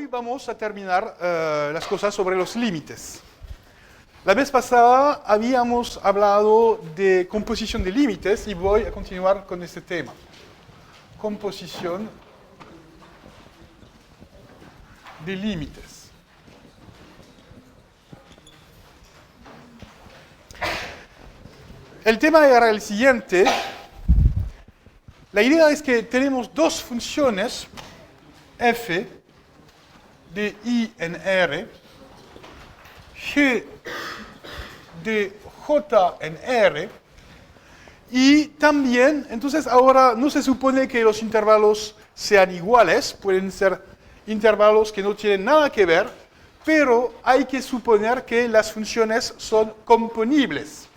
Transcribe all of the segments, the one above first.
hoy vamos a terminar las cosas sobre los límites. La vez pasada habíamos hablado de composición de límites y voy a continuar con este tema. Composición de límites. El tema era el siguiente. La idea es que tenemos dos funciones, f de I en R, g de J en R, y también, entonces ahora no se supone que los intervalos sean iguales, pueden ser intervalos que no tienen nada que ver, pero hay que suponer que las funciones son componibles,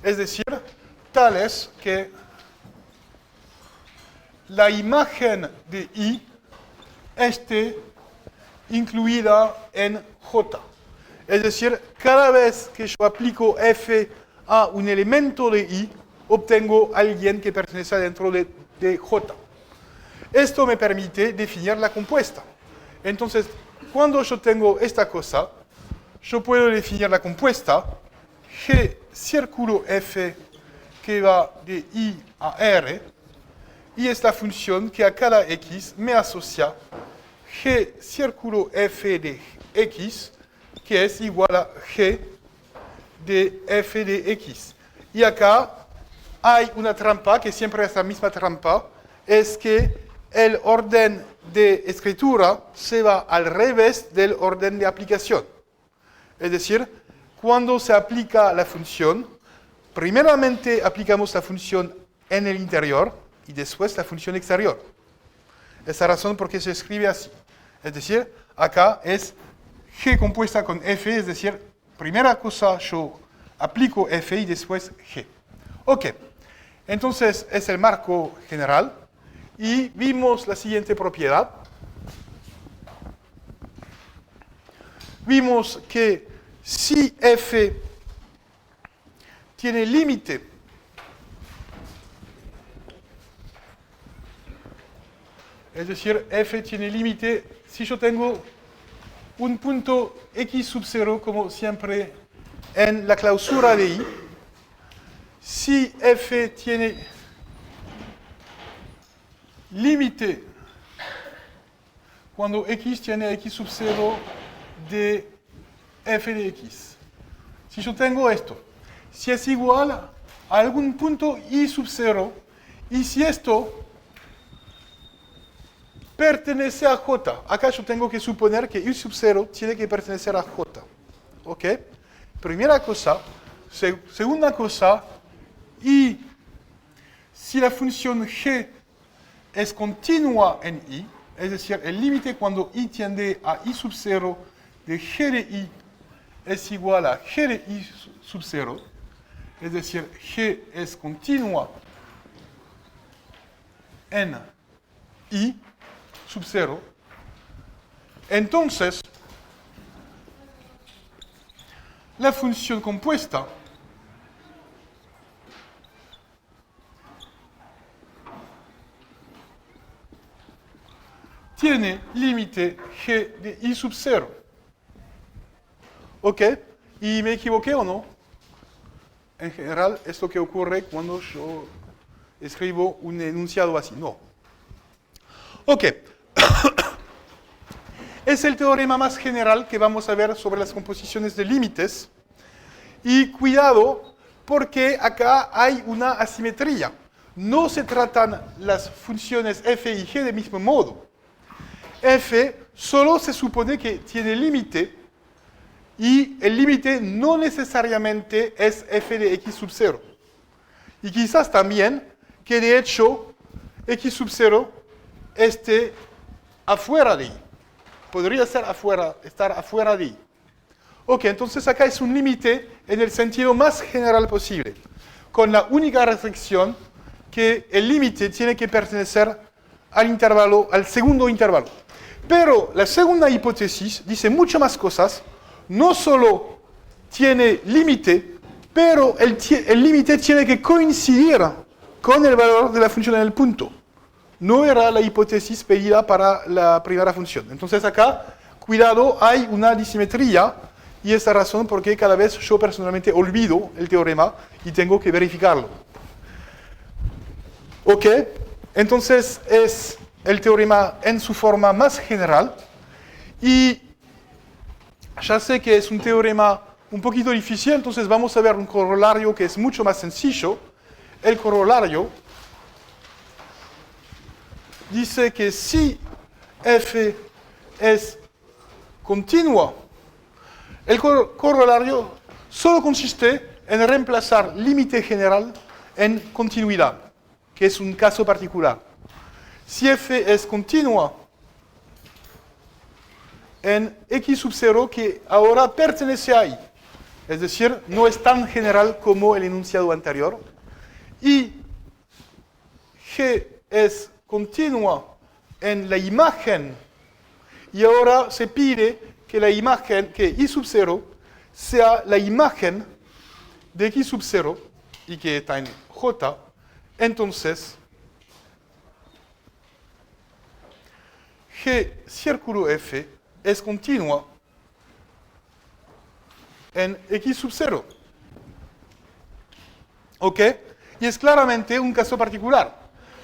es decir, tales que la imagen de I esté incluida en J. Es decir, cada vez que yo aplico f a un elemento de I, obtengo a alguien que pertenece dentro de J. Esto me permite definir la compuesta. Entonces, cuando yo tengo esta cosa, yo puedo definir la compuesta G círculo f que va de I a R, y es la función que a cada x me asocia G círculo f de x, que es igual a G de f de x. Y acá hay una trampa, que siempre es la misma trampa, es que el orden de escritura se va al revés del orden de aplicación. Es decir, cuando se aplica la función, primeramente aplicamos la función en el interior y después la función exterior. Es la razón por qué se escribe así. Es decir, acá es G compuesta con F, es decir, primera cosa yo aplico F y después G. Ok, entonces es el marco general y vimos la siguiente propiedad. Vimos que si F tiene límite es decir, f tiene límite si yo tengo un punto x sub 0, como siempre en la clausura de I. Si f tiene límite cuando x tiene x sub 0 de f de x. Si yo tengo esto, si es igual a algún punto i sub 0, y si esto pertenece a J. Acá yo tengo que suponer que I sub 0 tiene que pertenecer a J. ¿Ok? Primera cosa. Segunda cosa. Y si la función G es continua en I, es decir, el límite cuando I tiende a I sub 0 de G de I es igual a G de I sub 0, es decir, G es continua en I sub 0, entonces la función compuesta tiene límite G de I sub 0. ¿Ok? ¿Y me equivoqué o no? En general, es lo que ocurre cuando yo escribo un enunciado así. No. Ok. Es el teorema más general que vamos a ver sobre las composiciones de límites. Y cuidado, porque acá hay una asimetría. No se tratan las funciones f y g del mismo modo. F solo se supone que tiene límite, y el límite no necesariamente es f de x sub 0. Y quizás también que de hecho x sub 0 esté afuera de I. Podría ser estar afuera de I. Ok, entonces acá es un límite en el sentido más general posible, con la única restricción que el límite tiene que pertenecer al intervalo, al segundo intervalo. Pero la segunda hipótesis dice mucho más cosas. No solo tiene límite, pero el límite tiene que coincidir con el valor de la función en el punto. no era la hipótesis pedida para la primera función. Entonces acá, cuidado, hay una disimetría y esta razón porque cada vez yo personalmente olvido el teorema y tengo que verificarlo. Ok, entonces es el teorema en su forma más general y ya sé que es un teorema un poquito difícil, entonces vamos a ver un corolario que es mucho más sencillo. El corolario dice que si f es continua, el corolario solo consiste en reemplazar límite general en continuidad, que es un caso particular. Si f es continua en x sub 0 que ahora pertenece a i, es decir, no es tan general como el enunciado anterior, y g es continua en la imagen, y ahora se pide que la imagen, que i sub 0 sea la imagen de x sub 0 y que está en j, entonces G círculo F es continua en x sub 0. ¿Ok? Y es claramente un caso particular,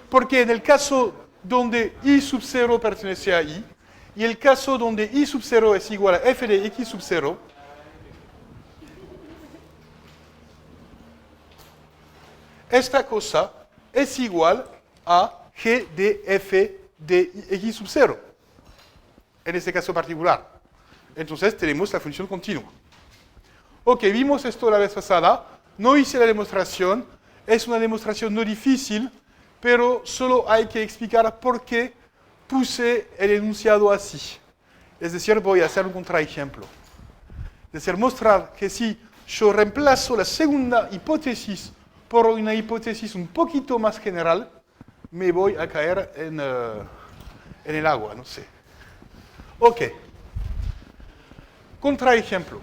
porque en el caso donde i sub 0 pertenece a i, y el caso donde i sub 0 es igual a f de x sub 0, esta cosa es igual a g de f de x sub 0, en este caso particular. Entonces tenemos la función continua. Ok, vimos esto la vez pasada, no hice la demostración, es una demostración no difícil, pero solo hay que explicar por qué puse el enunciado así. Es decir, voy a hacer un contraejemplo. Es decir, mostrar que si yo reemplazo la segunda hipótesis por una hipótesis un poquito más general, me voy a caer en el agua, no sé. Ok. Contraejemplo.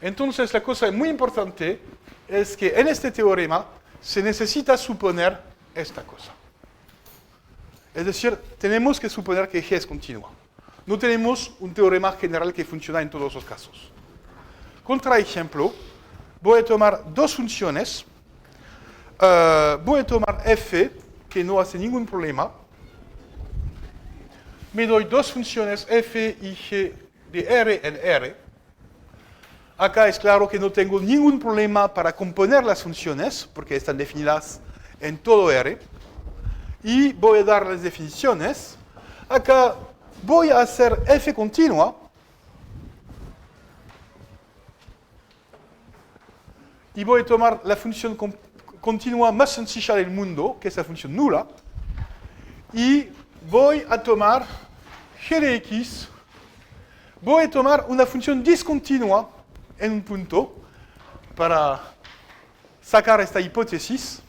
Entonces, la cosa muy importante es que en este teorema se necesita suponer esta cosa. Es decir, tenemos que suponer que G es continua. No tenemos un teorema general que funciona en todos los casos. Contraejemplo, voy a tomar dos funciones. Voy a tomar f, que no hace ningún problema. Me doy dos funciones f y g de R en R. Acá es claro que no tengo ningún problema para componer las funciones, porque están definidas en todo R. Y voy a dar las definiciones. Acá voy a hacer f continua. Y voy a tomar la función continua más sencilla del mundo, que es la función nula. Y voy a tomar g de x. Voy a tomar una función discontinua en un punto para sacar esta hipótesis.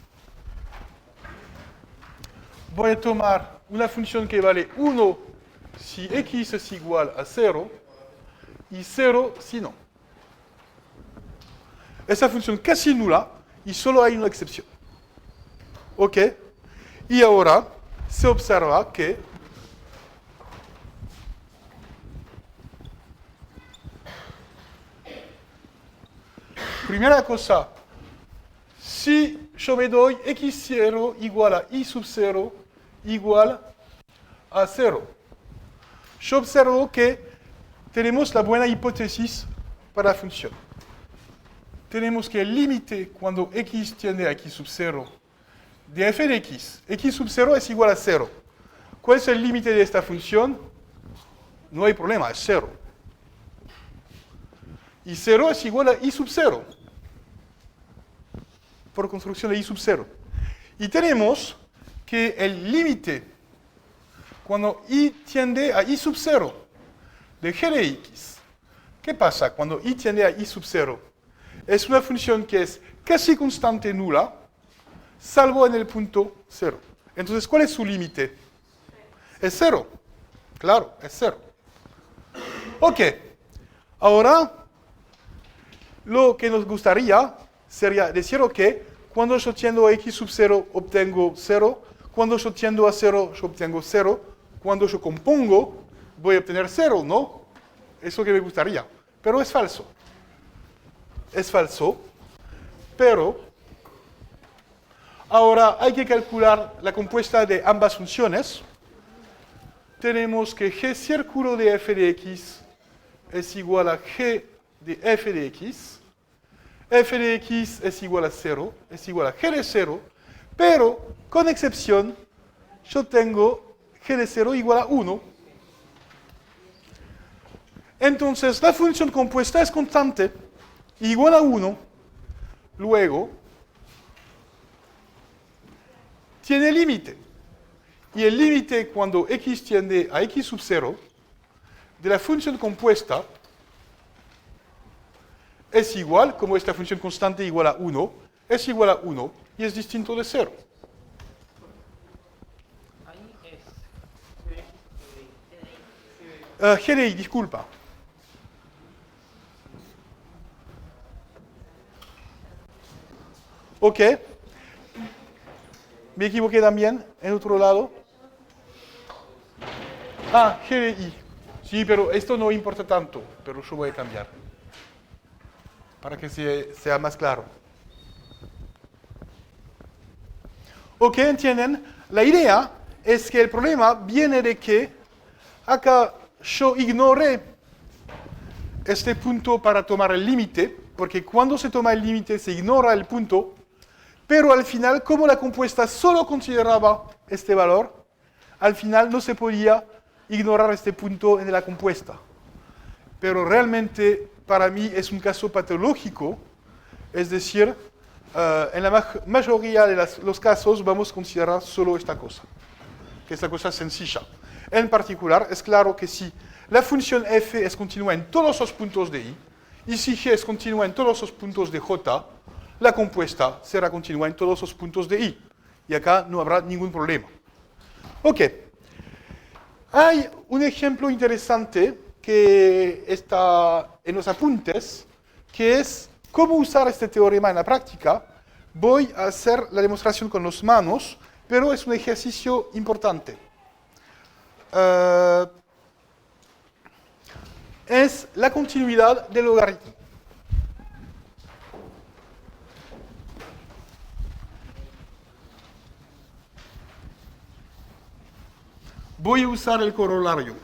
Voy a tomar una función que vale 1 si x es igual a 0 y 0 si no. Esa función casi nula y solo hay una excepción. ¿Ok? Y ahora se observa que primera cosa, si yo me doy x0 igual a i sub 0 igual a 0, yo observo que tenemos la buena hipótesis para la función. Tenemos que el límite cuando x tiende a x sub 0 de f de x sub 0 es igual a 0. ¿Cuál es el límite de esta función? No hay problema, es 0. Y 0 es igual a i sub 0. Por construcción de i sub 0. Y tenemos que el límite cuando i tiende a i sub 0 de g de x. ¿Qué pasa cuando i tiende a i sub 0? Es una función que es casi constante nula, salvo en el punto 0. Entonces, ¿cuál es su límite? Es 0. Claro, es 0. Ok. Ahora, lo que nos gustaría sería decir, ok, Cuando yo tiendo a x sub 0, obtengo 0. Cuando yo tiendo a 0, yo obtengo 0. Cuando yo compongo, voy a obtener 0, ¿no? Eso que me gustaría. Pero es falso. Es falso. Pero ahora hay que calcular la compuesta de ambas funciones. Tenemos que g círculo de f de x es igual a g de f de x. F de x es igual a 0, es igual a g de 0, pero con excepción, yo tengo g de 0 igual a 1. Entonces, la función compuesta es constante, igual a 1. Luego, tiene límite. Y el límite cuando x tiende a x sub 0 de la función compuesta es igual, como esta función constante igual a 1, es igual a 1 y es distinto de 0. Ahí es GDI, disculpa. Ok. ¿Me equivoqué también en otro lado? Ah, GDI. Sí, pero esto no importa tanto, pero yo voy a cambiar. Para que sea más claro. Ok, ¿entienden? La idea es que el problema viene de que acá yo ignoré este punto para tomar el límite, porque cuando se toma el límite se ignora el punto, pero al final, como la compuesta solo consideraba este valor, al final no se podía ignorar este punto en la compuesta. Pero realmente para mí es un caso patológico, es decir, en la mayoría de los casos vamos a considerar solo esta cosa, que es la cosa sencilla. En particular, es claro que si la función f es continua en todos los puntos de i, y si g es continua en todos los puntos de j, la compuesta será continua en todos los puntos de i. Y acá no habrá ningún problema. Ok. Hay un ejemplo interesante que está en los apuntes, que es cómo usar este teorema en la práctica. Voy a hacer la demostración con las manos, pero es un ejercicio importante. Es la continuidad del logaritmo. Voy a usar el corolario.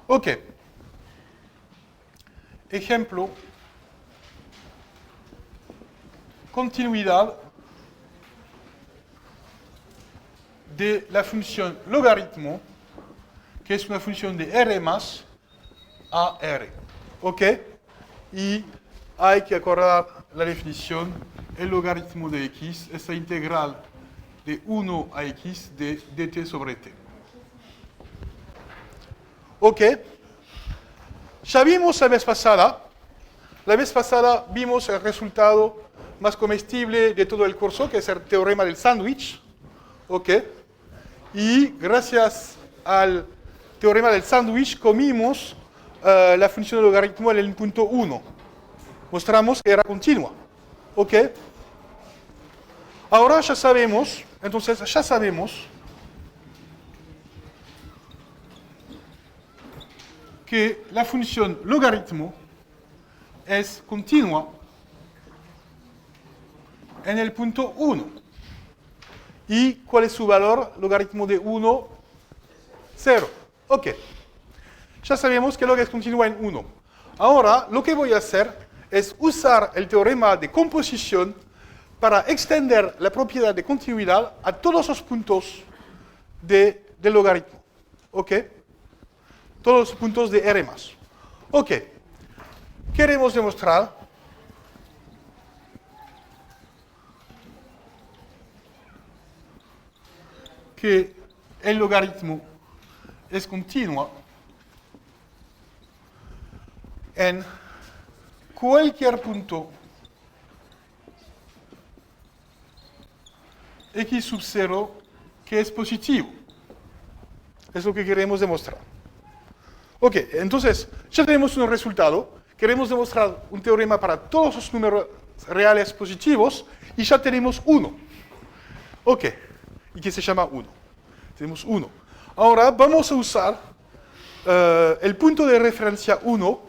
Ok. Ejemplo. Continuidad de la función logaritmo, que es una función de R más a R. ¿Ok? Y hay que acordar la definición. El logaritmo de x es la integral de 1 a x de dt sobre t. ¿Ok? Ya vimos la vez pasada vimos el resultado más comestible de todo el curso, que es el teorema del sándwich. ¿Ok? Y gracias al teorema del sándwich comimos la función de logaritmo en el punto 1. Mostramos que era continua. ¿Ok? Ahora ya sabemos que la función logaritmo es continua en el punto 1. ¿Y cuál es su valor? Logaritmo de 1, 0. Ok. Ya sabemos que lo que es continua en 1. Ahora, lo que voy a hacer es usar el teorema de composición para extender la propiedad de continuidad a todos los puntos del logaritmo. ¿Ok? Todos los puntos de R+. Ok. Queremos demostrar que el logaritmo es continua en cualquier punto x sub 0 que es positivo. Es lo que queremos demostrar. Ok, entonces ya tenemos un resultado. Queremos demostrar un teorema para todos los números reales positivos y ya tenemos 1. Ok, y que se llama 1. Tenemos 1. Ahora vamos a usar el punto de referencia 1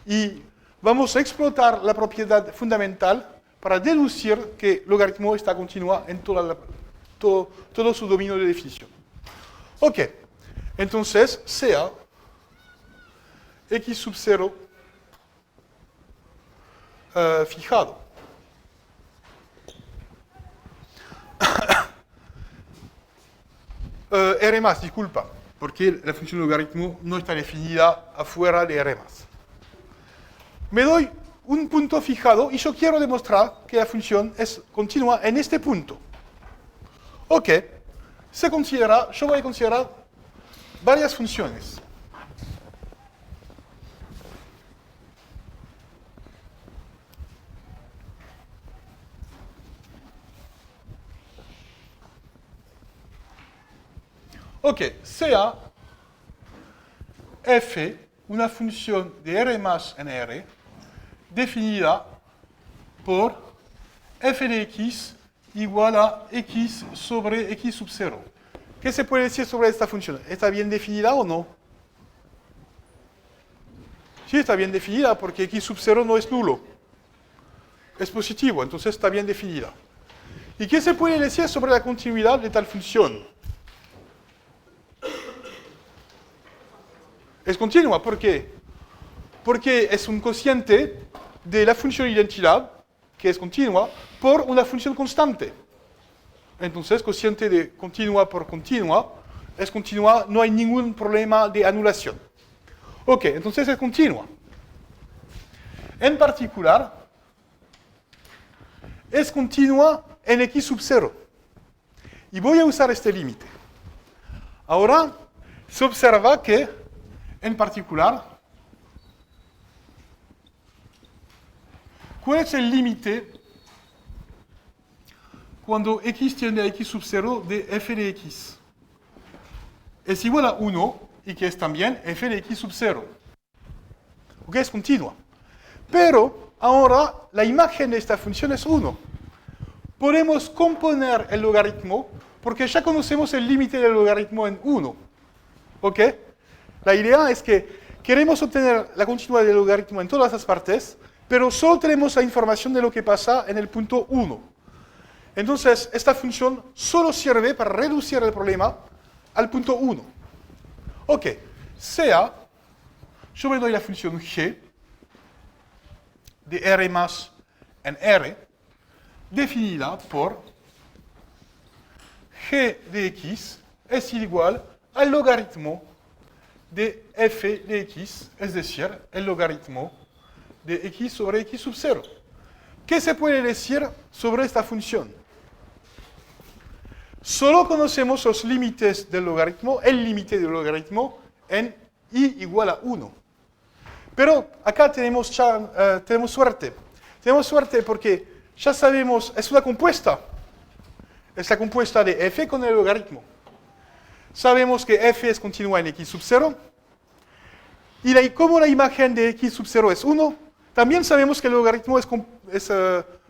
y vamos a explotar la propiedad fundamental para deducir que el logaritmo está continua en todo su dominio de definición. Ok, entonces sea x sub 0 fijado. R más, disculpa, porque la función logaritmo no está definida afuera de R más. Me doy un punto fijado y yo quiero demostrar que la función es continua en este punto. Ok, yo voy a considerar varias funciones. Ok, sea f una función de R más en R definida por f de x igual a x sobre x sub 0. ¿Qué se puede decir sobre esta función? ¿Está bien definida o no? Sí, está bien definida porque x sub 0 no es nulo. Es positivo, entonces está bien definida. ¿Y qué se puede decir sobre la continuidad de tal función? Es continua, ¿por qué? Porque es un cociente de la función identidad, que es continua, por una función constante. Entonces, cociente de continua por continua, es continua, no hay ningún problema de anulación. Ok, entonces es continua. En particular, es continua en x sub 0. Y voy a usar este límite. Ahora, se observa que en particular, ¿cuál es el límite cuando x tiende a x sub 0 de f de x? Es igual a 1 y que es también f de x sub 0. Ok, es continua. Pero ahora la imagen de esta función es 1. Podemos componer el logaritmo porque ya conocemos el límite del logaritmo en 1. ¿Ok? La idea es que queremos obtener la continuidad del logaritmo en todas las partes, pero solo tenemos la información de lo que pasa en el punto 1. Entonces, esta función solo sirve para reducir el problema al punto 1. Ok, sea, yo me doy la función g de R más en R, definida por g de x es igual al logaritmo de f de x, es decir, el logaritmo de x sobre x sub 0. ¿Qué se puede decir sobre esta función? Solo conocemos los límites del logaritmo, el límite del logaritmo en y igual a 1. Pero acá tenemos suerte. Tenemos suerte porque ya sabemos, es una compuesta. Es la compuesta de f con el logaritmo. Sabemos que f es continua en x sub 0. Y como la imagen de x sub 0 es 1, también sabemos que el logaritmo es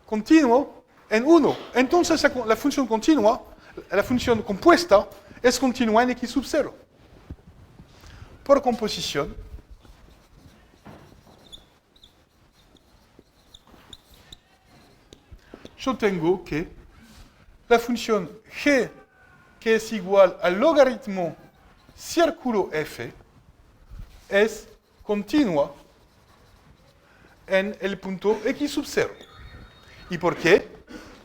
continuo en 1. Entonces la función continua, la función compuesta, es continua en x sub 0. Por composición, yo tengo que la función g, que es igual al logaritmo círculo f, es continua en el punto x sub 0. ¿Y por qué?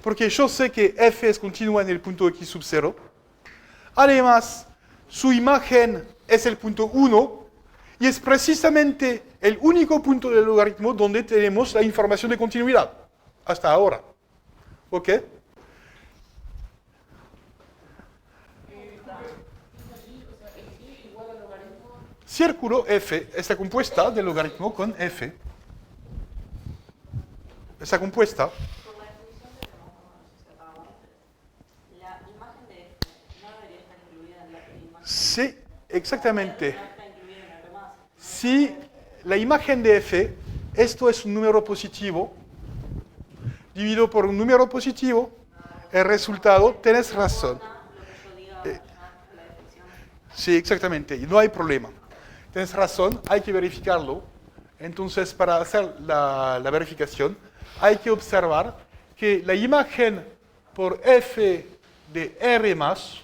Porque yo sé que f es continua en el punto x sub 0. Además, su imagen es el punto 1 y es precisamente el único punto del logaritmo donde tenemos la información de continuidad, hasta ahora. ¿Ok? Círculo f está compuesta del logaritmo con f. Está compuesta. Por la definición que tenemos, la imagen de f no debería estar incluida en la imagen. Sí, exactamente. No está incluida en R más. Si la imagen de f, esto es un número positivo, divido por un número positivo, el resultado, tenés razón. Lo que yo diga a la definición. Sí, exactamente, y no hay problema. Tienes razón, hay que verificarlo. Entonces, para hacer la verificación, hay que observar que la imagen por f de R más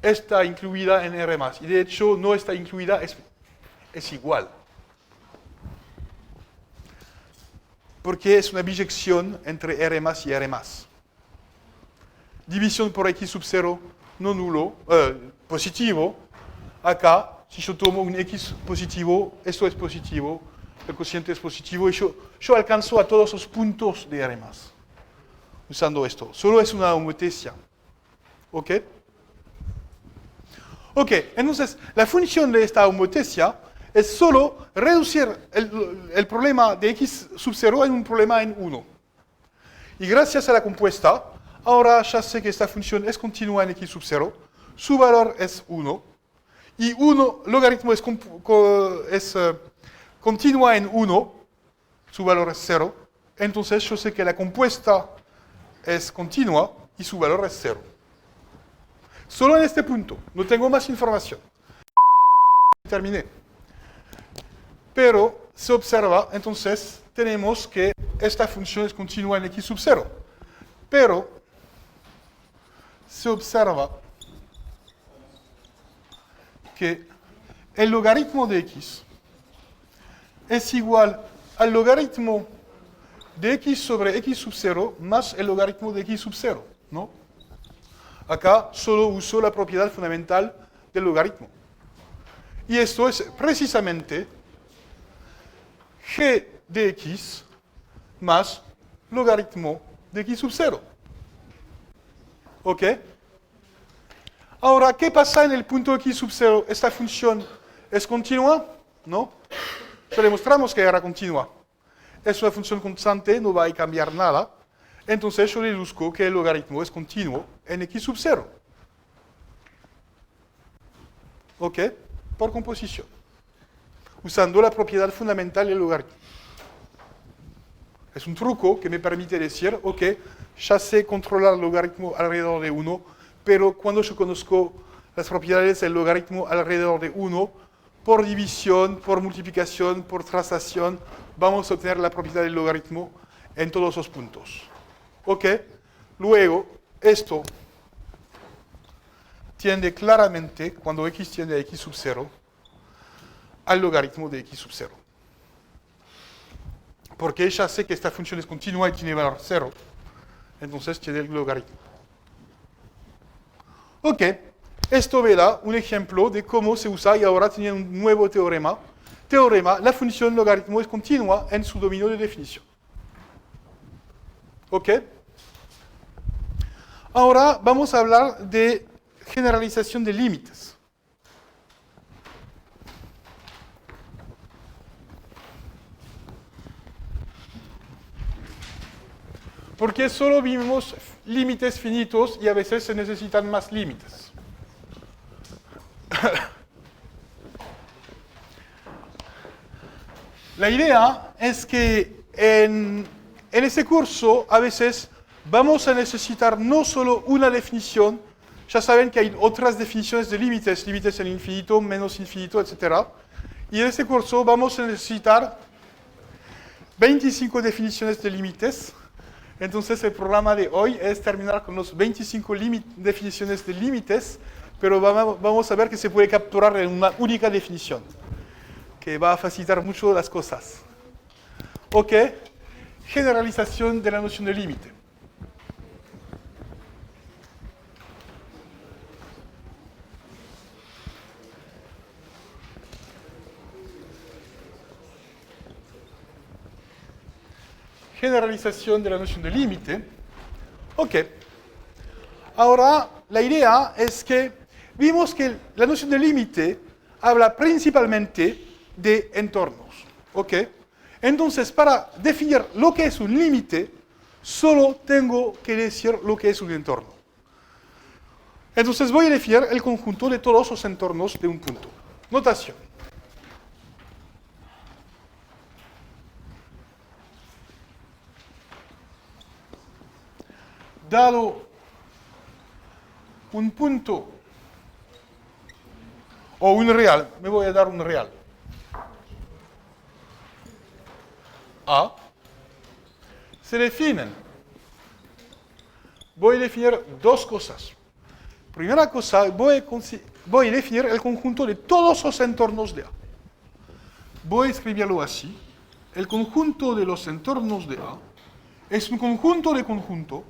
está incluida en R más. Y de hecho, no está incluida, es igual. Porque es una biyección entre R más y R más. División por X sub 0 no nulo, positivo. Acá, si yo tomo un X positivo, esto es positivo, el cociente es positivo, y yo alcanzo a todos los puntos de R más, usando esto. Solo es una homotesia. ¿Ok? Ok, entonces, la función de esta homotesia es solo reducir el problema de X sub 0 en un problema en 1. Y gracias a la compuesta, ahora ya sé que esta función es continua en X sub 0, su valor es 1, y 1, logaritmo es continua en 1, su valor es 0, entonces yo sé que la compuesta es continua y su valor es 0. Solo en este punto, no tengo más información. Terminé. Pero se observa, entonces, tenemos que esta función es continua en X sub 0. Pero se observa que el logaritmo de X es igual al logaritmo de X sobre X sub 0 más el logaritmo de X sub 0, ¿no? Acá solo uso la propiedad fundamental del logaritmo. Y esto es precisamente g de x más logaritmo de x sub 0. ¿Ok? Ahora, ¿qué pasa en el punto x sub 0? ¿Esta función es continua? ¿No? Ya demostramos que era continua. Es una función constante, no va a cambiar nada. Entonces yo deduzco que el logaritmo es continuo en x sub 0. ¿Ok? Por composición. Usando la propiedad fundamental del logaritmo. Es un truco que me permite decir, ok, ya sé controlar el logaritmo alrededor de 1, pero cuando yo conozco las propiedades del logaritmo alrededor de 1, por división, por multiplicación, por traslación, vamos a obtener la propiedad del logaritmo en todos los puntos. ¿Ok? Luego, esto tiende claramente, cuando x tiende a x sub 0, al logaritmo de x sub 0. Porque ya sé que esta función es continua y tiene valor 0. Entonces tiene el logaritmo. Ok, esto me da un ejemplo de cómo se usa, y ahora tiene un nuevo teorema. La función logaritmo es continua en su dominio de definición. Ok. Ahora vamos a hablar de generalización de límites. Porque solo vimos límites finitos y a veces se necesitan más límites. La idea es que en este curso a veces vamos a necesitar no solo una definición, ya saben que hay otras definiciones de límites, límites en infinito, menos infinito, etc. Y en este curso vamos a necesitar 25 definiciones de límites. Entonces el programa de hoy es terminar con los 25 definiciones de límites, pero vamos a ver que se puede capturar en una única definición, que va a facilitar mucho las cosas. Ok, generalización de la noción de límite. Generalización de la noción de límite. Ok. Ahora, la idea es que vimos que la noción de límite habla principalmente de entornos. Ok. Entonces, para definir lo que es un límite, solo tengo que decir lo que es un entorno. Entonces, voy a definir el conjunto de todos los entornos de un punto. Notación. dado un punto o un real, me voy a dar un real A, se definen. Voy a definir dos cosas. Primera cosa, voy a definir el conjunto de todos los entornos de A. Voy a escribirlo así. El conjunto de los entornos de A es un conjunto de conjunto,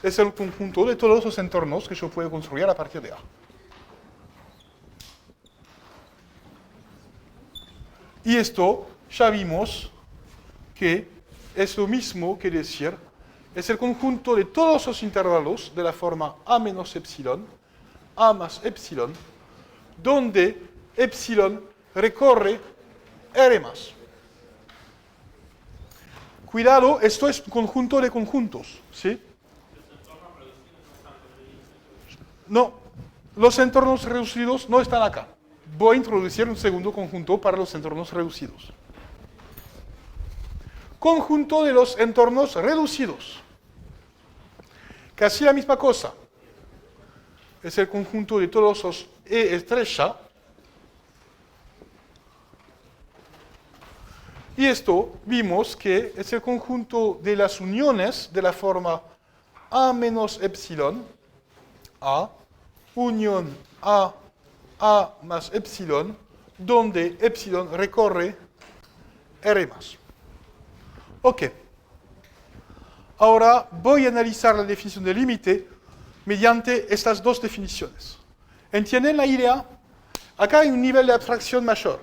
es el conjunto de todos los entornos que yo puedo construir a partir de A. Y esto ya vimos que es lo mismo que decir, es el conjunto de todos los intervalos de la forma A menos epsilon, A más epsilon, donde epsilon recorre R más. Cuidado, esto es un conjunto de conjuntos, ¿sí? No, los entornos reducidos no están acá. Voy a introducir un segundo conjunto para los entornos reducidos. Conjunto de los entornos reducidos. Casi la misma cosa. Es el conjunto de todos los E estrecha. Y esto vimos que es el conjunto de las uniones de la forma A menos epsilon, A, unión A más epsilon, donde epsilon recorre R más. Ok. Ahora voy a analizar la definición de límite mediante estas dos definiciones. ¿Entienden la idea? Acá hay un nivel de abstracción mayor.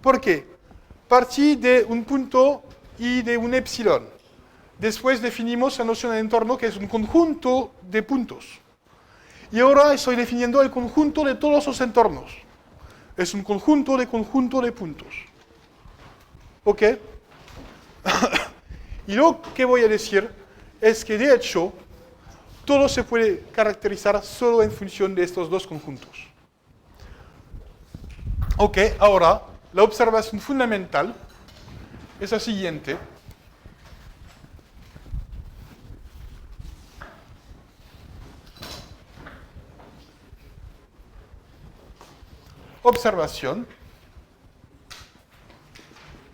¿Por qué? Partí de un punto y de un epsilon. Después definimos la noción de entorno, que es un conjunto de puntos. Y ahora estoy definiendo el conjunto de todos los entornos. Es un conjunto de puntos. ¿Ok? Y lo que voy a decir es que, de hecho, todo se puede caracterizar solo en función de estos dos conjuntos. Ok, ahora, la observación fundamental es la siguiente. Observación.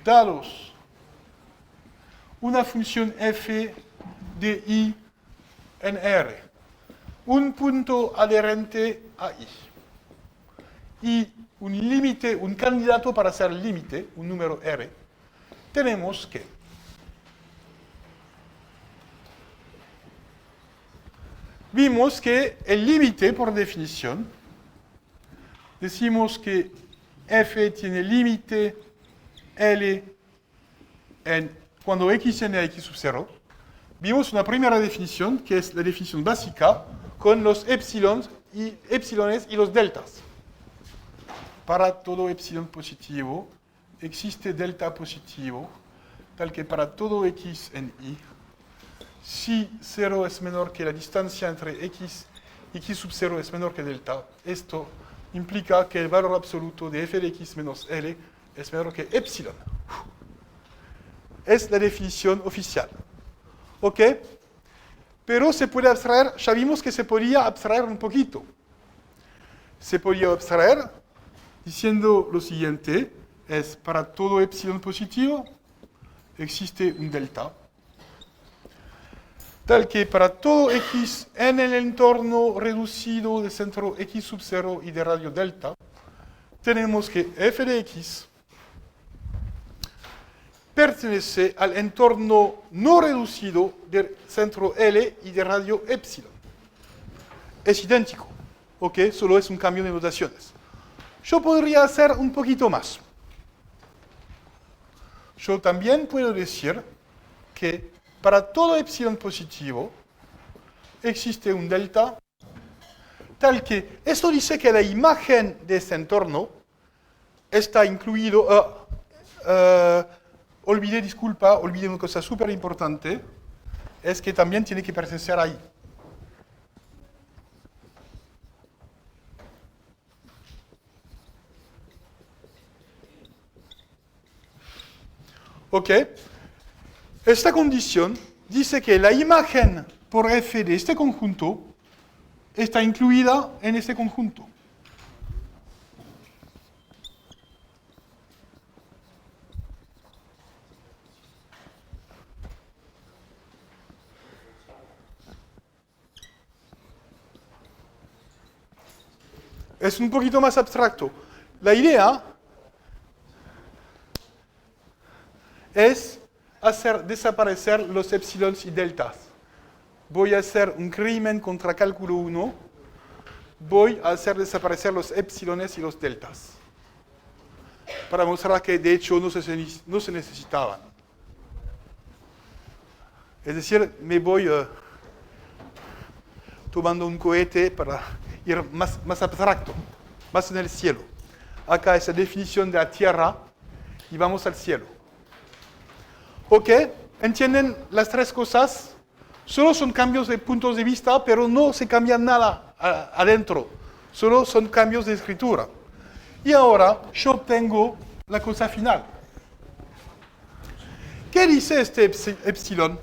Dados una función f de i en R, un punto adherente a i, y un límite, un candidato para ser límite, un número R, tenemos que vimos que el límite, por definición, decimos que f tiene límite L cuando x tiende a x sub 0. Vimos una primera definición, que es la definición básica, con los epsilones y los deltas. Para todo epsilon positivo, existe delta positivo, tal que para todo x en i, si 0 es menor que la distancia entre x y x sub 0 es menor que delta, esto implica que el valor absoluto de f de x menos L es menor que epsilon. Es la definición oficial. ¿Ok? Pero se puede abstraer, ya vimos que se podía abstraer un poquito. Se podía abstraer diciendo lo siguiente, es para todo epsilon positivo, existe un delta, tal que para todo x en el entorno reducido de centro x sub 0 y de radio delta, tenemos que f de x pertenece al entorno no reducido del centro L y de radio epsilon. Es idéntico, ¿ok? Solo es un cambio de notaciones. Yo podría hacer un poquito más. Yo también puedo decir que para todo epsilon positivo existe un delta, tal que esto dice que la imagen de este entorno está incluido... olvidé una cosa súper importante, es que también tiene que pertenecer ahí. ¿Ok? Esta condición dice que la imagen por f de este conjunto está incluida en este conjunto. Es un poquito más abstracto. La idea es hacer desaparecer los epsilons y deltas. Voy a hacer un crimen contra cálculo 1. Voy a hacer desaparecer los epsilones y los deltas. Para mostrar que de hecho no se necesitaban. Es decir, me voy tomando un cohete para ir más abstracto, más en el cielo. Acá es la definición de la Tierra y vamos al cielo. ¿Ok? ¿Entienden las tres cosas? Solo son cambios de puntos de vista, pero no se cambia nada adentro. Solo son cambios de escritura. Y ahora yo obtengo la cosa final. ¿Qué dice este epsilon?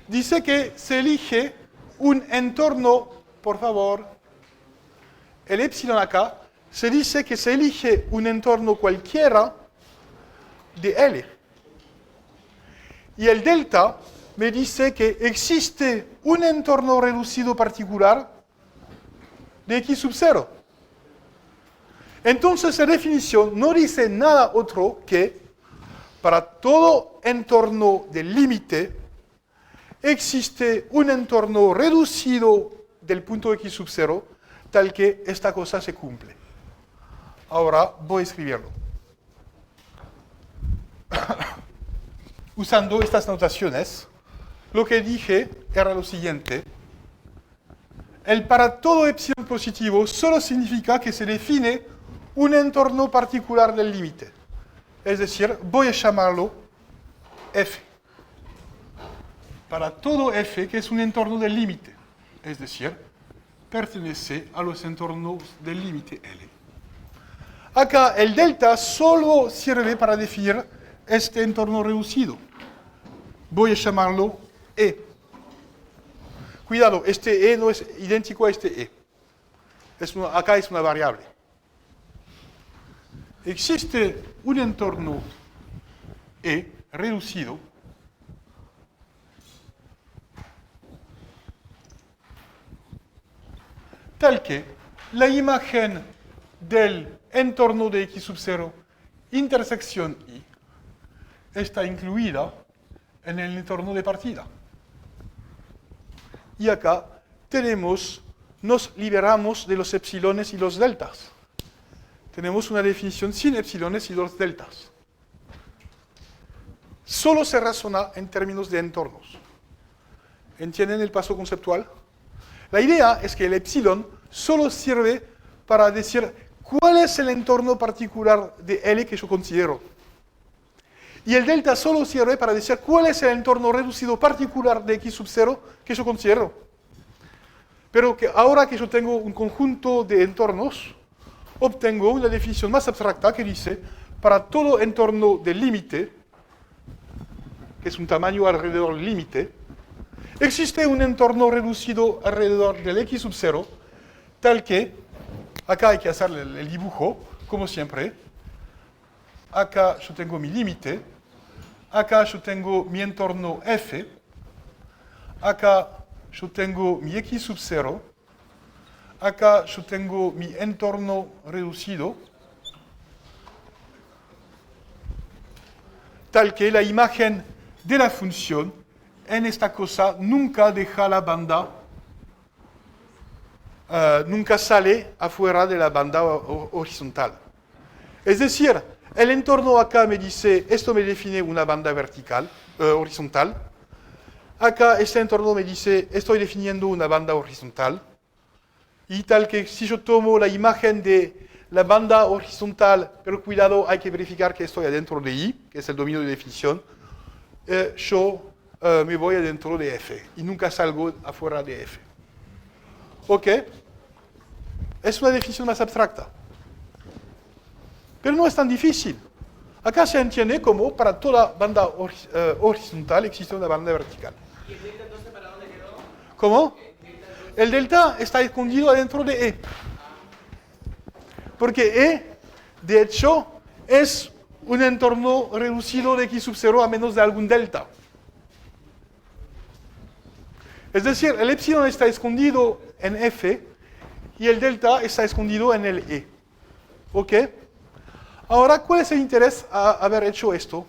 Dice que se elige un entorno, por favor. El epsilon acá se dice que se elige un entorno cualquiera de L. Y el delta me dice que existe un entorno reducido particular de X sub 0. Entonces la definición no dice nada otro que para todo entorno del límite existe un entorno reducido del punto X sub 0 tal que esta cosa se cumple. Ahora voy a escribirlo. Usando estas notaciones, lo que dije era lo siguiente. El para todo epsilon positivo solo significa que se define un entorno particular del límite. Es decir, voy a llamarlo F. Para todo F, que es un entorno del límite. Es decir, pertenece a los entornos del límite L. Acá el delta solo sirve para definir este entorno reducido. Voy a llamarlo E. Cuidado, este E no es idéntico a este E. Acá es una variable. Existe un entorno E reducido tal que la imagen del entorno de X sub 0 intersección Y está incluida en el entorno de partida. Y acá nos liberamos de los epsilones y los deltas. Tenemos una definición sin epsilones y los deltas. Solo se razona en términos de entornos. ¿Entienden el paso conceptual? La idea es que el epsilon solo sirve para decir cuál es el entorno particular de L que yo considero. Y el delta solo sirve para decir cuál es el entorno reducido particular de X sub 0 que yo considero. Pero que ahora que yo tengo un conjunto de entornos, obtengo una definición más abstracta que dice, para todo entorno del límite, que es un tamaño alrededor del límite, existe un entorno reducido alrededor del X sub 0, tal que, acá hay que hacer el dibujo, como siempre. Acá yo tengo mi límite, acá yo tengo mi entorno F, acá yo tengo mi X sub 0, acá yo tengo mi entorno reducido, tal que la imagen de la función en esta cosa nunca deja la banda, nunca sale afuera de la banda horizontal. Es decir, el entorno acá me dice, esto me define una banda vertical, horizontal. Acá este entorno me dice, estoy definiendo una banda horizontal. Y tal que si yo tomo la imagen de la banda horizontal, pero cuidado, hay que verificar que estoy adentro de I, que es el dominio de definición, yo me voy adentro de F y nunca salgo afuera de F. ¿Ok? Es una definición más abstracta. Pero no es tan difícil. Acá se entiende como para toda banda horizontal existe una banda vertical. ¿Y el delta entonces para dónde quedó? ¿Cómo? El delta está escondido adentro de E. Porque E, de hecho, es un entorno reducido de X sub 0 a menos de algún delta. Es decir, el epsilon está escondido en F y el delta está escondido en el E. ¿Ok? Ahora, ¿cuál es el interés a haber hecho esto?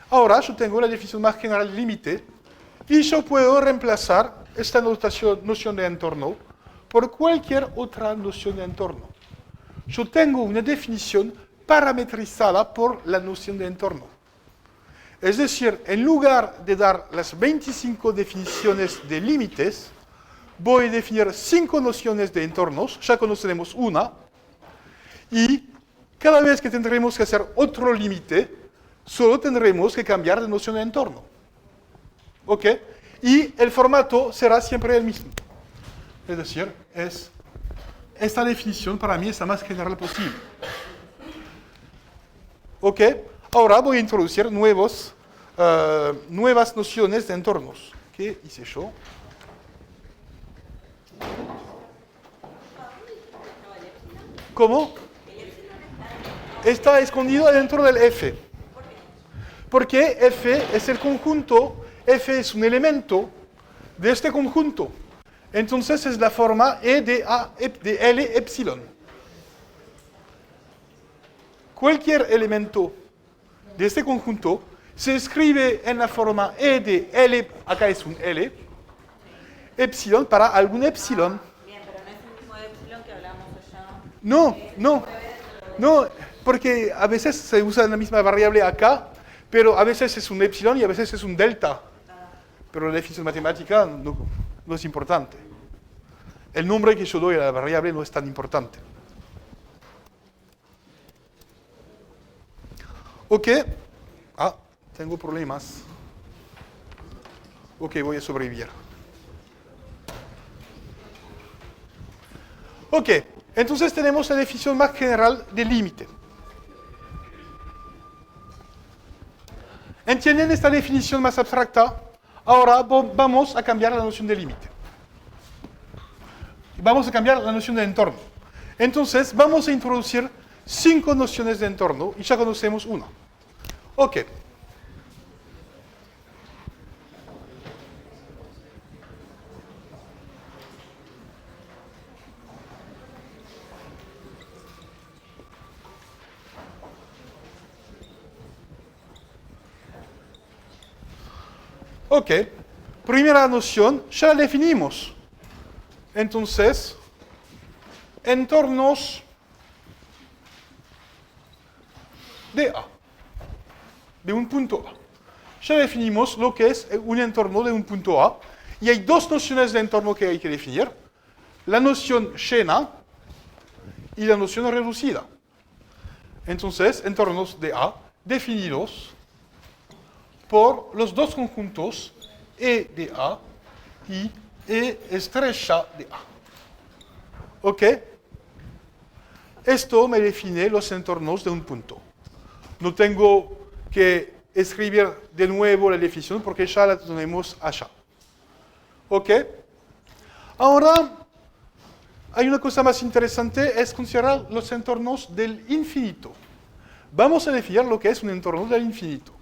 Ahora yo tengo la definición más general del límite y yo puedo reemplazar esta noción de entorno por cualquier otra noción de entorno. Yo tengo una definición parametrizada por la noción de entorno. Es decir, en lugar de dar las 25 definiciones de límites, voy a definir 5 nociones de entornos, ya conoceremos una, y cada vez que tendremos que hacer otro límite, solo tendremos que cambiar de noción de entorno. ¿Ok? Y el formato será siempre el mismo. Es decir, esta definición para mí es la más general posible. ¿Ok? Ahora voy a introducir nuevas nociones de entornos. ¿Qué hice yo? ¿Cómo? Está escondido dentro del F. Porque F es el conjunto, F es un elemento de este conjunto. Entonces es la forma E de L epsilon. Cualquier elemento de este conjunto se escribe en la forma E de L, acá es un L, epsilon para algún epsilon. Bien, pero no es el mismo epsilon que hablamos allá. No, porque a veces se usa la misma variable acá, pero a veces es un epsilon y a veces es un delta. Pero la definición matemática no es importante. El nombre que yo doy a la variable no es tan importante. Ok. Tengo problemas. Ok, voy a sobrevivir. Ok, entonces tenemos la definición más general del límite. ¿Entienden esta definición más abstracta? Ahora vamos a cambiar la noción de límite. Vamos a cambiar la noción de entorno. Entonces, vamos a introducir 5 nociones de entorno y ya conocemos una. Ok. Ok, primera noción, ya la definimos. Entonces, entornos de A, de un punto A. Ya definimos lo que es un entorno de un punto A, y hay 2 nociones de entorno que hay que definir. La noción llena y la noción reducida. Entonces, entornos de A definidos por los 2 conjuntos E de A y E estrecha de A. ¿Ok? Esto me define los entornos de un punto. No tengo que escribir de nuevo la definición porque ya la tenemos allá. ¿Ok? Ahora, hay una cosa más interesante, es considerar los entornos del infinito. Vamos a definir lo que es un entorno del infinito.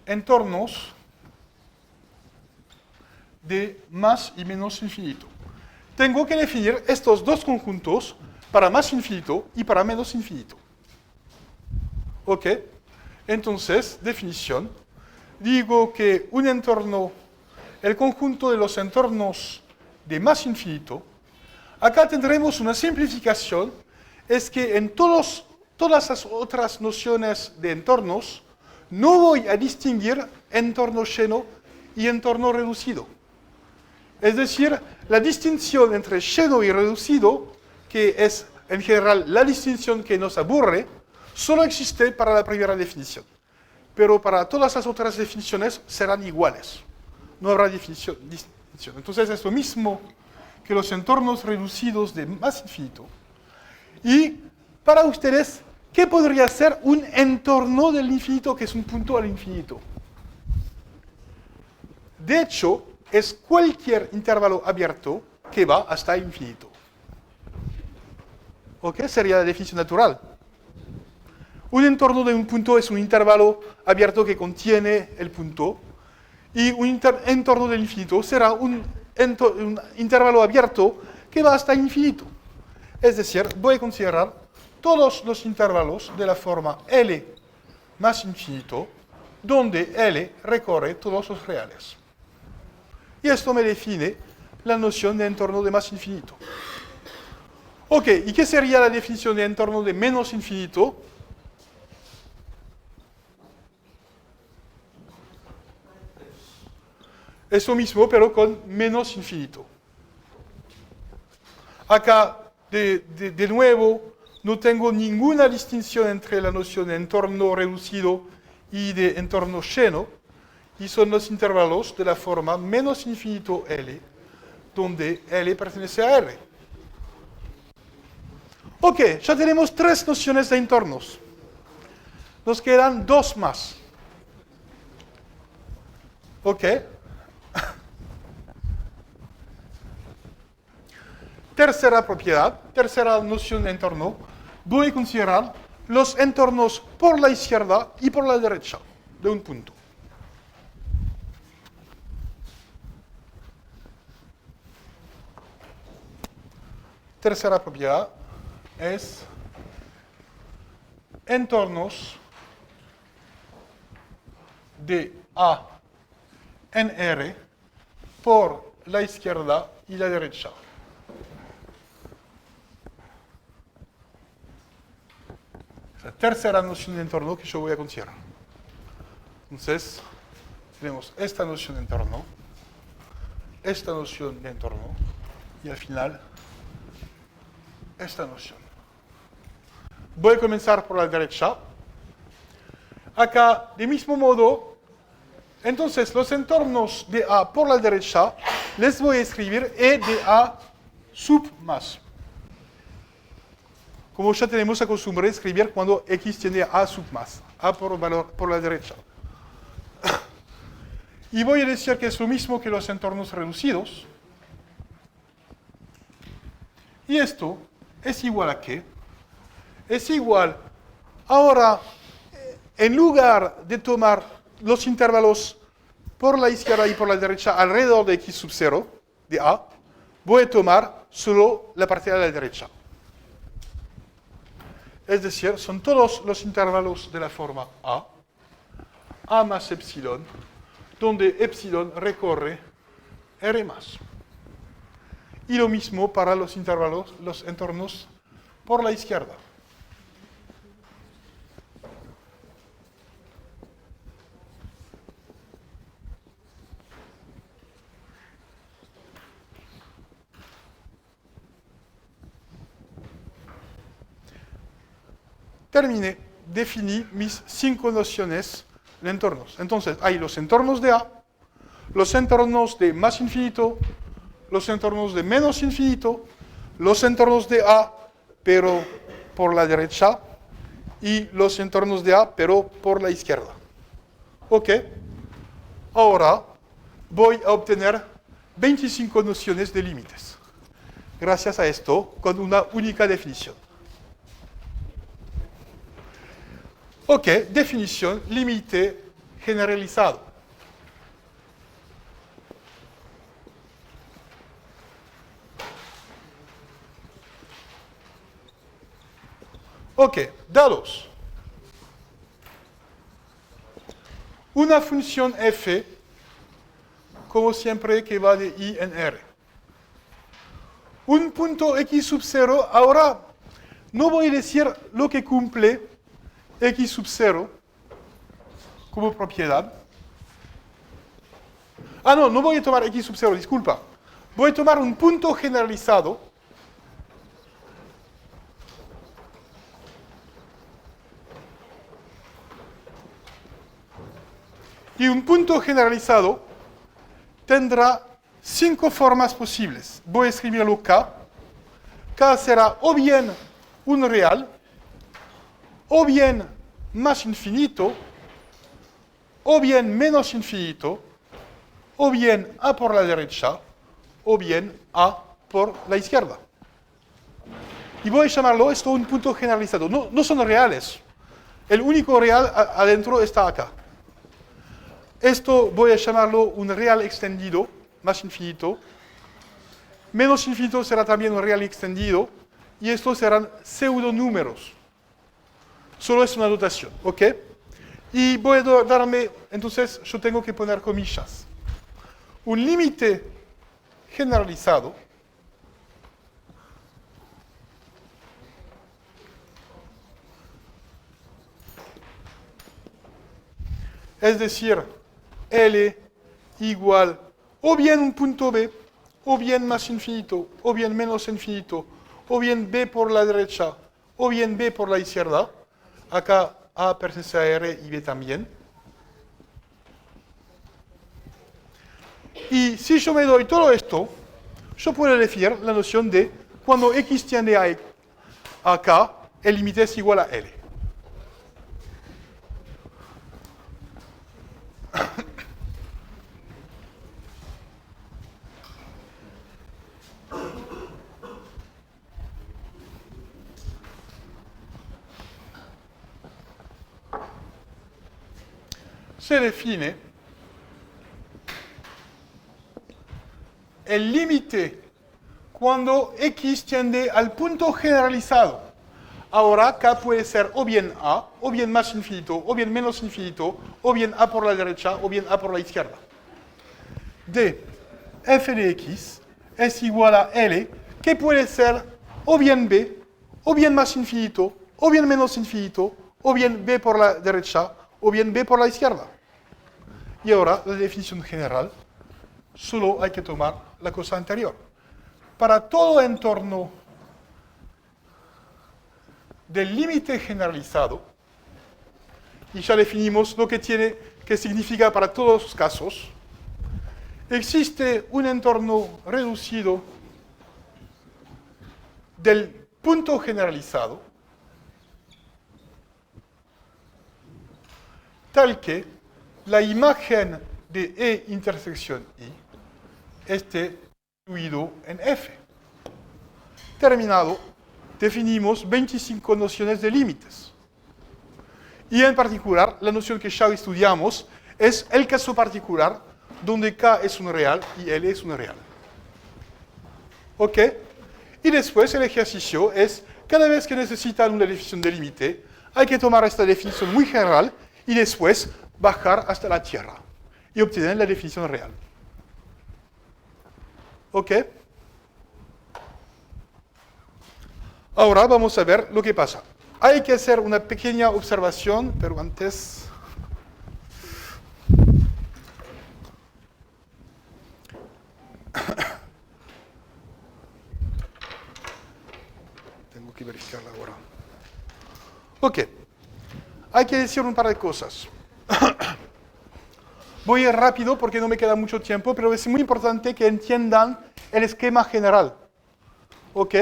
Entornos de más y menos infinito. Tengo que definir estos 2 conjuntos para más infinito y para menos infinito. ¿Ok? Entonces, definición. Digo que un entorno, el conjunto de los entornos de más infinito, acá tendremos una simplificación, es que en todas las otras nociones de entornos, no voy a distinguir entorno lleno y entorno reducido. Es decir, la distinción entre lleno y reducido, que es en general la distinción que nos aburre, solo existe para la primera definición. Pero para todas las otras definiciones serán iguales. No habrá distinción. Entonces es lo mismo que los entornos reducidos de más infinito. Y para ustedes, ¿qué podría ser un entorno del infinito que es un punto al infinito? De hecho, es cualquier intervalo abierto que va hasta el infinito. ¿Ok? Sería la definición natural. Un entorno de un punto es un intervalo abierto que contiene el punto, y un entorno del infinito será un intervalo abierto que va hasta el infinito. Es decir, voy a considerar todos los intervalos de la forma L más infinito, donde L recorre todos los reales. Y esto me define la noción de entorno de más infinito. Ok, ¿y qué sería la definición de entorno de menos infinito? Eso mismo, pero con menos infinito. Acá, de nuevo, no tengo ninguna distinción entre la noción de entorno reducido y de entorno lleno, y son los intervalos de la forma menos infinito L, donde L pertenece a R. Ok, ya tenemos 3 nociones de entornos. Nos quedan 2 más. Ok. Tercera propiedad, tercera noción de entorno, voy a considerar los entornos por la izquierda y por la derecha de un punto. Tercera propiedad es entornos de A en R por la izquierda y la derecha. La tercera noción de entorno que yo voy a considerar. Entonces, tenemos esta noción de entorno, esta noción de entorno, y al final, esta noción. Voy a comenzar por la derecha. Acá, de mismo modo, entonces los entornos de A por la derecha, les voy a escribir E de A sub más. Como ya tenemos la costumbre de escribir cuando X tiene A sub más, A por valor por la derecha. Y voy a decir que es lo mismo que los entornos reducidos. Y esto es igual a ¿qué? Es igual, ahora, en lugar de tomar los intervalos por la izquierda y por la derecha alrededor de X sub 0, de A, voy a tomar solo la parte de la derecha. Es decir, son todos los intervalos de la forma A más epsilon, donde epsilon recorre R más. Y lo mismo para los intervalos, los entornos por la izquierda. Terminé, definí mis 5 nociones de entornos. Entonces, hay los entornos de A, los entornos de más infinito, los entornos de menos infinito, los entornos de A, pero por la derecha, y los entornos de A, pero por la izquierda. Ok. Ahora voy a obtener 25 nociones de límites. Gracias a esto, con una única definición. Ok, definición, límite generalizado. Ok, dados. Una función f, como siempre, que va de I en R. Un punto x sub 0, ahora no voy a decir lo que cumple X sub 0 como propiedad. No voy a tomar X sub 0, disculpa. Voy a tomar un punto generalizado y un punto generalizado tendrá 5 formas posibles. Voy a escribirlo K. K será o bien un real, o bien más infinito, o bien menos infinito, o bien A por la derecha, o bien A por la izquierda. Y voy a llamarlo esto un punto generalizado. No son reales. El único real adentro está acá. Esto voy a llamarlo un real extendido, más infinito. Menos infinito será también un real extendido. Y estos serán pseudonúmeros. Solo es una notación, ¿ok? Y voy a darme, entonces yo tengo que poner comillas. Un límite generalizado es decir, L igual o bien un punto B, o bien más infinito, o bien menos infinito, o bien B por la derecha, o bien B por la izquierda. Acá A pertenece a R y B también. Y si yo me doy todo esto, yo puedo decir la noción de cuando X tiende a K, el límite es igual a L. Se define el límite cuando X tiende al punto generalizado. Ahora K puede ser o bien A, o bien más infinito, o bien menos infinito, o bien A por la derecha, o bien A por la izquierda. De f de X es igual a L, que puede ser o bien B, o bien más infinito, o bien menos infinito, o bien B por la derecha, o bien B por la izquierda. Y ahora, la definición general, solo hay que tomar la cosa anterior. Para todo entorno del límite generalizado, y ya definimos lo que significa para todos los casos, existe un entorno reducido del punto generalizado, tal que la imagen de E intersección I esté incluido en F. Terminado, definimos 25 nociones de límites. Y en particular, la noción que ya estudiamos es el caso particular donde K es un real y L es un real. ¿Ok? Y después el ejercicio es, cada vez que necesitan una definición de límite, hay que tomar esta definición muy general y después bajar hasta la tierra y obtener la definición real. ¿Ok? Ahora vamos a ver lo que pasa. Hay que hacer una pequeña observación, pero antes... Tengo que verificarla ahora. Ok. Hay que decir un par de cosas. Voy a ir rápido porque no me queda mucho tiempo, pero es muy importante que entiendan el esquema general. ¿Ok?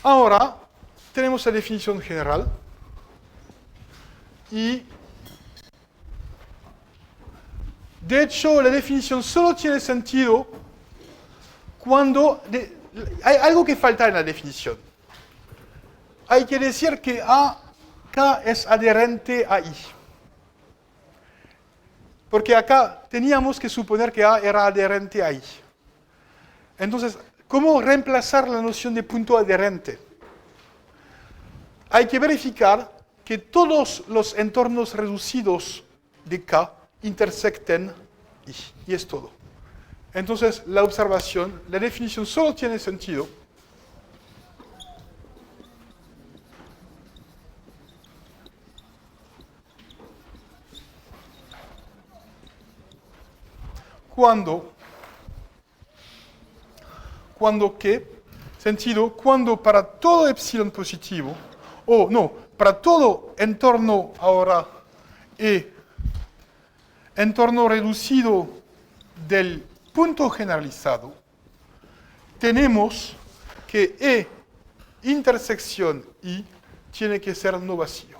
Ahora tenemos la definición general y de hecho la definición solo tiene sentido cuando hay algo que falta en la definición. Hay que decir que K es adherente a I. Porque acá teníamos que suponer que A era adherente a I. Entonces, ¿cómo reemplazar la noción de punto adherente? Hay que verificar que todos los entornos reducidos de K intersecten I. Y es todo. Entonces, la observación, la definición solo tiene sentido cuando ¿qué? Sentido, cuando para todo epsilon positivo, o no, para todo entorno ahora entorno reducido del punto generalizado, tenemos que E intersección I tiene que ser no vacío.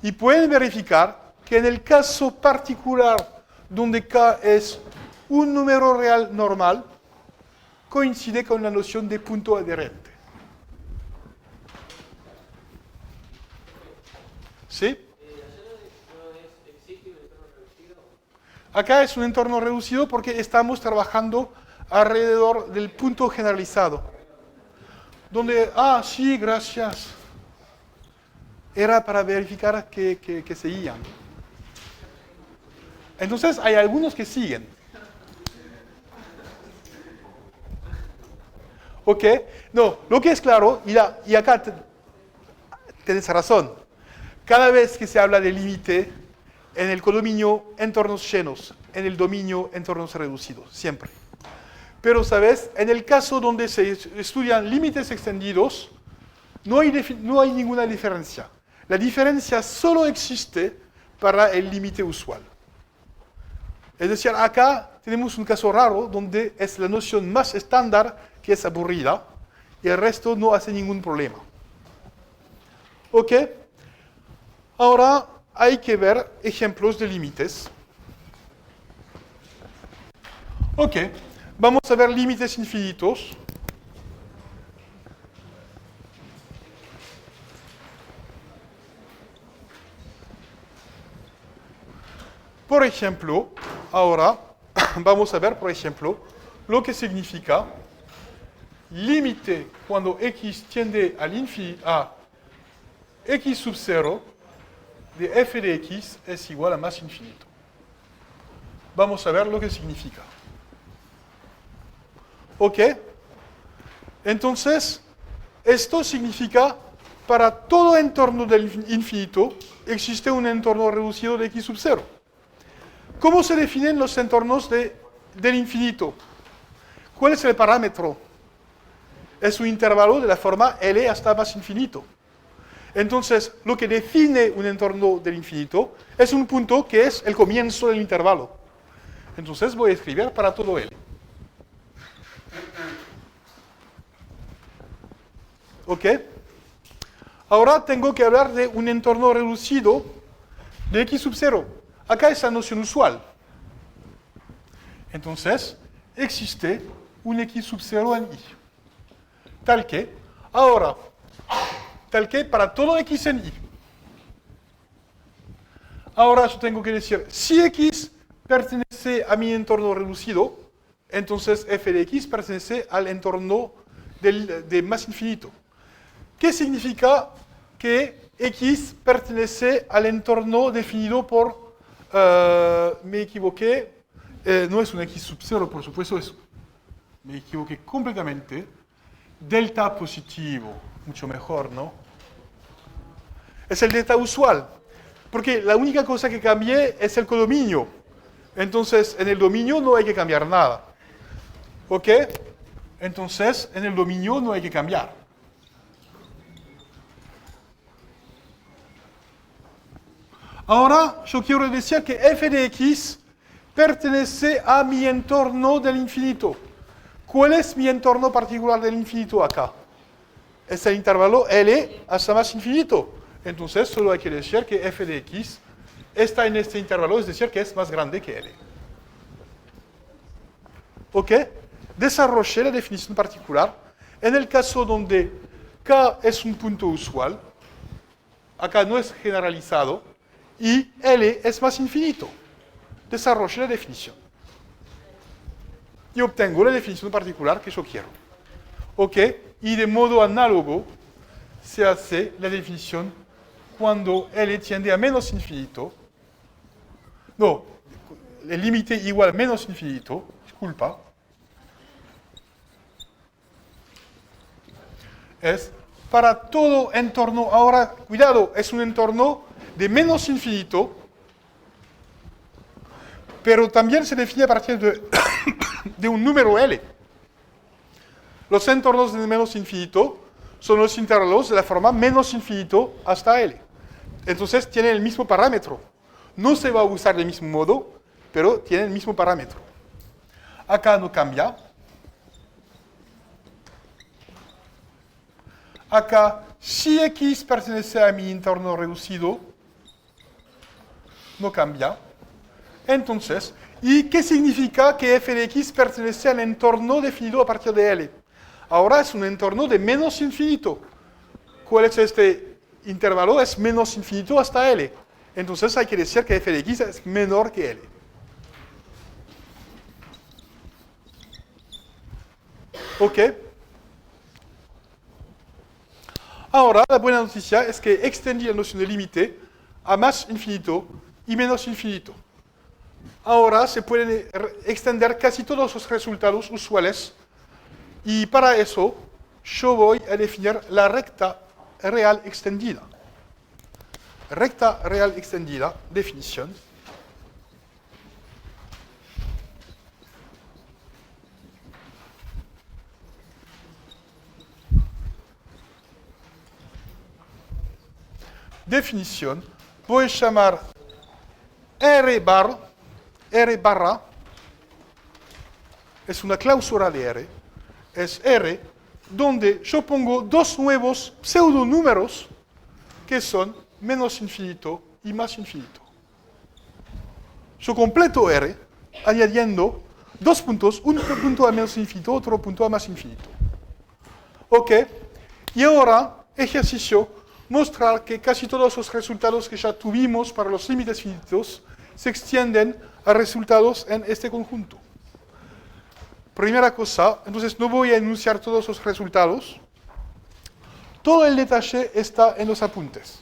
Y pueden verificar que en el caso particular donde K es un número real normal, coincide con la noción de punto adherente. ¿Sí? Acá es un entorno reducido porque estamos trabajando alrededor del punto generalizado. Donde, sí, gracias. Era para verificar que seguían. Entonces, hay algunos que siguen. ¿Ok? No, lo que es claro, y acá tenés razón. Cada vez que se habla de límite, en el codominio, entornos llenos, en el dominio, entornos reducidos, siempre. Pero, ¿sabes? En el caso donde se estudian límites extendidos, no hay ninguna diferencia. La diferencia solo existe para el límite usual. Es decir, acá tenemos un caso raro donde es la noción más estándar que es aburrida y el resto no hace ningún problema. ¿Ok? Ahora hay que ver ejemplos de límites. Ok, vamos a ver límites infinitos. Por ejemplo, ahora vamos a ver, por ejemplo, lo que significa límite cuando x tiende a x sub 0 de f de x es igual a más infinito. Vamos a ver lo que significa. ¿Ok? Entonces, esto significa para todo entorno del infinito existe un entorno reducido de x sub 0. ¿Cómo se definen los entornos del infinito? ¿Cuál es el parámetro? Es un intervalo de la forma L hasta más infinito. Entonces, lo que define un entorno del infinito es un punto que es el comienzo del intervalo. Entonces voy a escribir para todo L. ¿Ok? Ahora tengo que hablar de un entorno reducido de x sub 0. Acá es la noción usual. Entonces, existe un x sub 0 en i. Tal que para todo x en i. Ahora yo tengo que decir, si x pertenece a mi entorno reducido, entonces f de x pertenece al entorno de más infinito. ¿Qué significa que x pertenece al entorno definido por, me equivoqué, no es un x sub 0, por supuesto, me equivoqué completamente, delta positivo, mucho mejor, ¿no? Es el delta usual, porque la única cosa que cambié es el codominio. Entonces, en el dominio no hay que cambiar nada. ¿Ok? Entonces, en el dominio no hay que cambiar. Ahora, yo quiero decir que f de x pertenece a mi entorno del infinito. ¿Cuál es mi entorno particular del infinito acá? Es el intervalo L hasta más infinito. Entonces, solo hay que decir que f de x está en este intervalo, es decir, que es más grande que L. ¿Ok? Desarrollé la definición particular. En el caso donde K es un punto usual, acá no es generalizado, y L es más infinito. Desarrollé la definición. Y obtengo la definición particular que yo quiero. ¿Ok? Y de modo análogo se hace la definición cuando L tiende a menos infinito. No, el límite igual a menos infinito, disculpa. Es para todo entorno, ahora, cuidado, es un entorno de menos infinito, pero también se define a partir de un número L. Los entornos de menos infinito son los intervalos de la forma menos infinito hasta L. Entonces tienen el mismo parámetro. No se va a usar del mismo modo, pero tienen el mismo parámetro. Acá no cambia. Acá, si X pertenece a mi entorno reducido, no cambia. Entonces, ¿y qué significa que f de x pertenece al entorno definido a partir de L? Ahora es un entorno de menos infinito. ¿Cuál es este intervalo? Es menos infinito hasta L. Entonces hay que decir que f de x es menor que L. ¿Ok? Ahora, la buena noticia es que extendí la noción de límite a más infinito y menos infinito. Ahora se pueden extender casi todos los resultados usuales y para eso yo voy a definir la recta real extendida. Recta real extendida, definición. Definición, voy a llamar R barra, es una cláusula de R, es R, donde yo pongo dos nuevos pseudonúmeros que son menos infinito y más infinito. Yo completo R añadiendo dos puntos, un punto a menos infinito, otro punto a más infinito. ¿Ok? Y ahora, ejercicio, mostrar que casi todos los resultados que ya tuvimos para los límites finitos se extienden a resultados en este conjunto. Primera cosa, entonces no voy a enunciar todos los resultados. Todo el detalle está en los apuntes.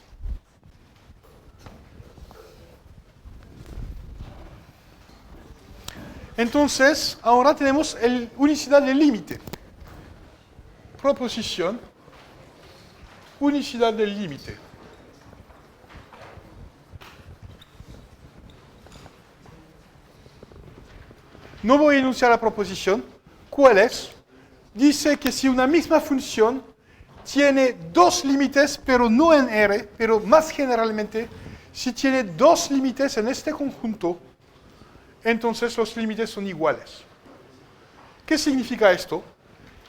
Entonces, ahora tenemos la unicidad del límite. Proposición, unicidad del límite. No voy a enunciar la proposición. ¿Cuál es? Dice que si una misma función tiene dos límites, pero no en R, pero más generalmente, si tiene dos límites en este conjunto, entonces los límites son iguales. ¿Qué significa esto?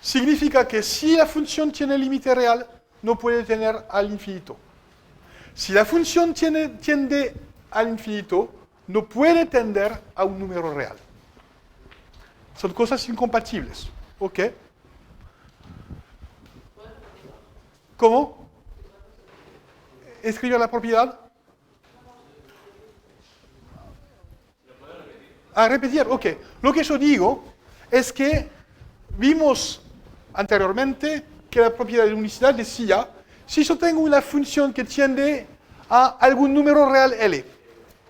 Significa que si la función tiene límite real, no puede tener al infinito. Si la función tiende al infinito, no puede tender a un número real. Son cosas incompatibles. ¿Ok? ¿Cómo? ¿Escribir la propiedad? A repetir, ok. Lo que yo digo es que vimos anteriormente que la propiedad de unicidad decía, si yo tengo una función que tiende a algún número real L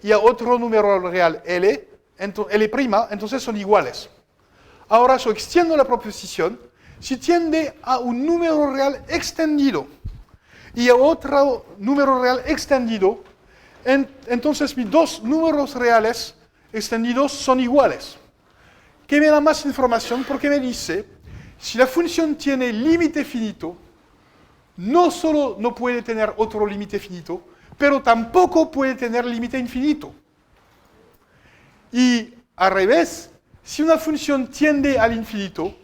y a otro número real L, entonces son iguales. Ahora yo extiendo la proposición, si tiende a un número real extendido y a otro número real extendido, entonces mis dos números reales extendidos son iguales. ¿Qué me da más información? Porque me dice, si la función tiene límite finito, no solo no puede tener otro límite finito, pero tampoco puede tener límite infinito. Y al revés, si una función tiende al infinito,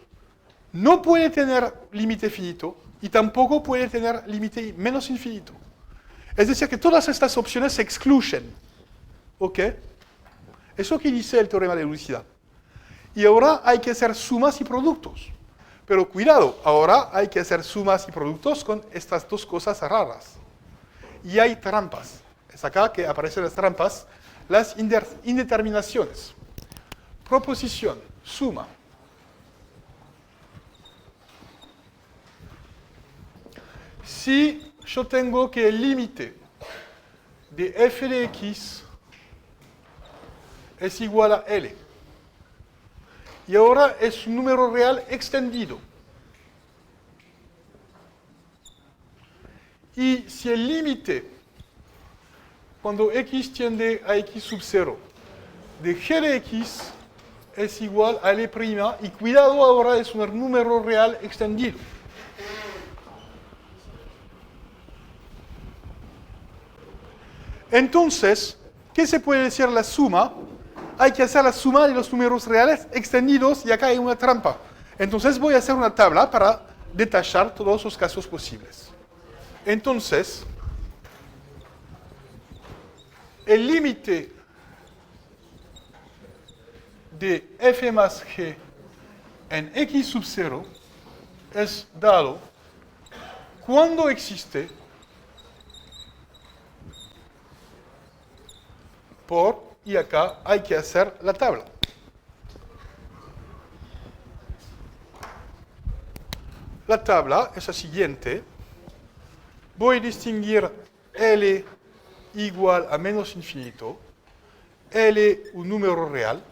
no puede tener límite finito y tampoco puede tener límite menos infinito. Es decir, que todas estas opciones se excluyen. ¿Ok? Eso que dice el teorema de unicidad. Y ahora hay que hacer sumas y productos. Pero cuidado, ahora hay que hacer sumas y productos con estas dos cosas raras. Y hay trampas. Es acá que aparecen las trampas, las indeterminaciones. Proposición, suma. Si yo tengo que el límite de f de x es igual a L, y ahora es un número real extendido, y si el límite, cuando x tiende a x sub 0, de g de x es igual a L', y cuidado, ahora es un número real extendido. Entonces, ¿qué se puede decir la suma? Hay que hacer la suma de los números reales extendidos y acá hay una trampa. Entonces voy a hacer una tabla para detallar todos los casos posibles. Entonces, el límite de f más g en x sub 0 es dado cuando existe por, y acá hay que hacer la tabla. La tabla es la siguiente. Voy a distinguir L igual a menos infinito, L un número real,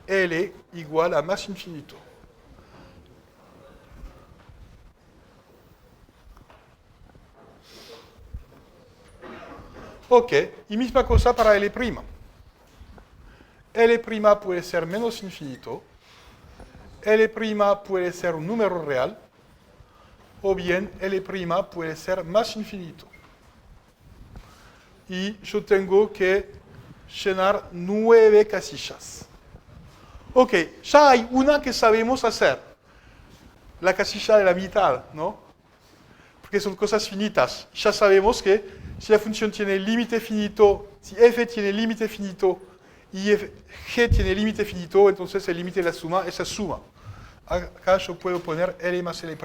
L igual a más infinito. Ok, y misma cosa para L'. L' puede ser menos infinito, L' puede ser un número real, o bien L' puede ser más infinito. Y yo tengo que llenar 9 casillas. Ok, ya hay una que sabemos hacer, la casilla de la mitad, ¿no? Porque son cosas finitas. Ya sabemos que si la función tiene límite finito, si f tiene límite finito y g tiene límite finito, entonces el límite de la suma es la suma. Acá yo puedo poner L más L'.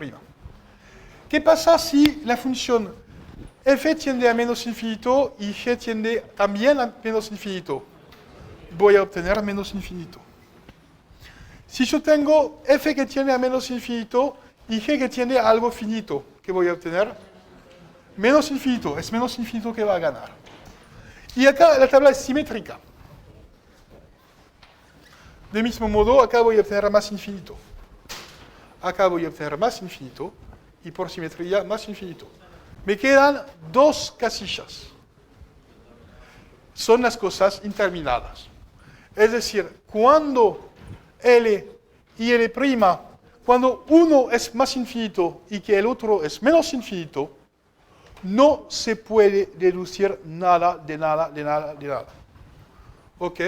¿Qué pasa si la función f tiende a menos infinito y g tiende también a menos infinito? Voy a obtener menos infinito. Si yo tengo f que tiende a menos infinito y g que tiende a algo finito, ¿qué voy a obtener? Menos infinito, es menos infinito que va a ganar. Y acá la tabla es simétrica. De mismo modo, acá voy a obtener más infinito. Acá voy a obtener más infinito y por simetría más infinito. Me quedan 2 casillas. Son las cosas interminadas. Es decir, cuando L y L', cuando uno es más infinito y que el otro es menos infinito, no se puede deducir nada de nada de nada de nada. ¿Ok?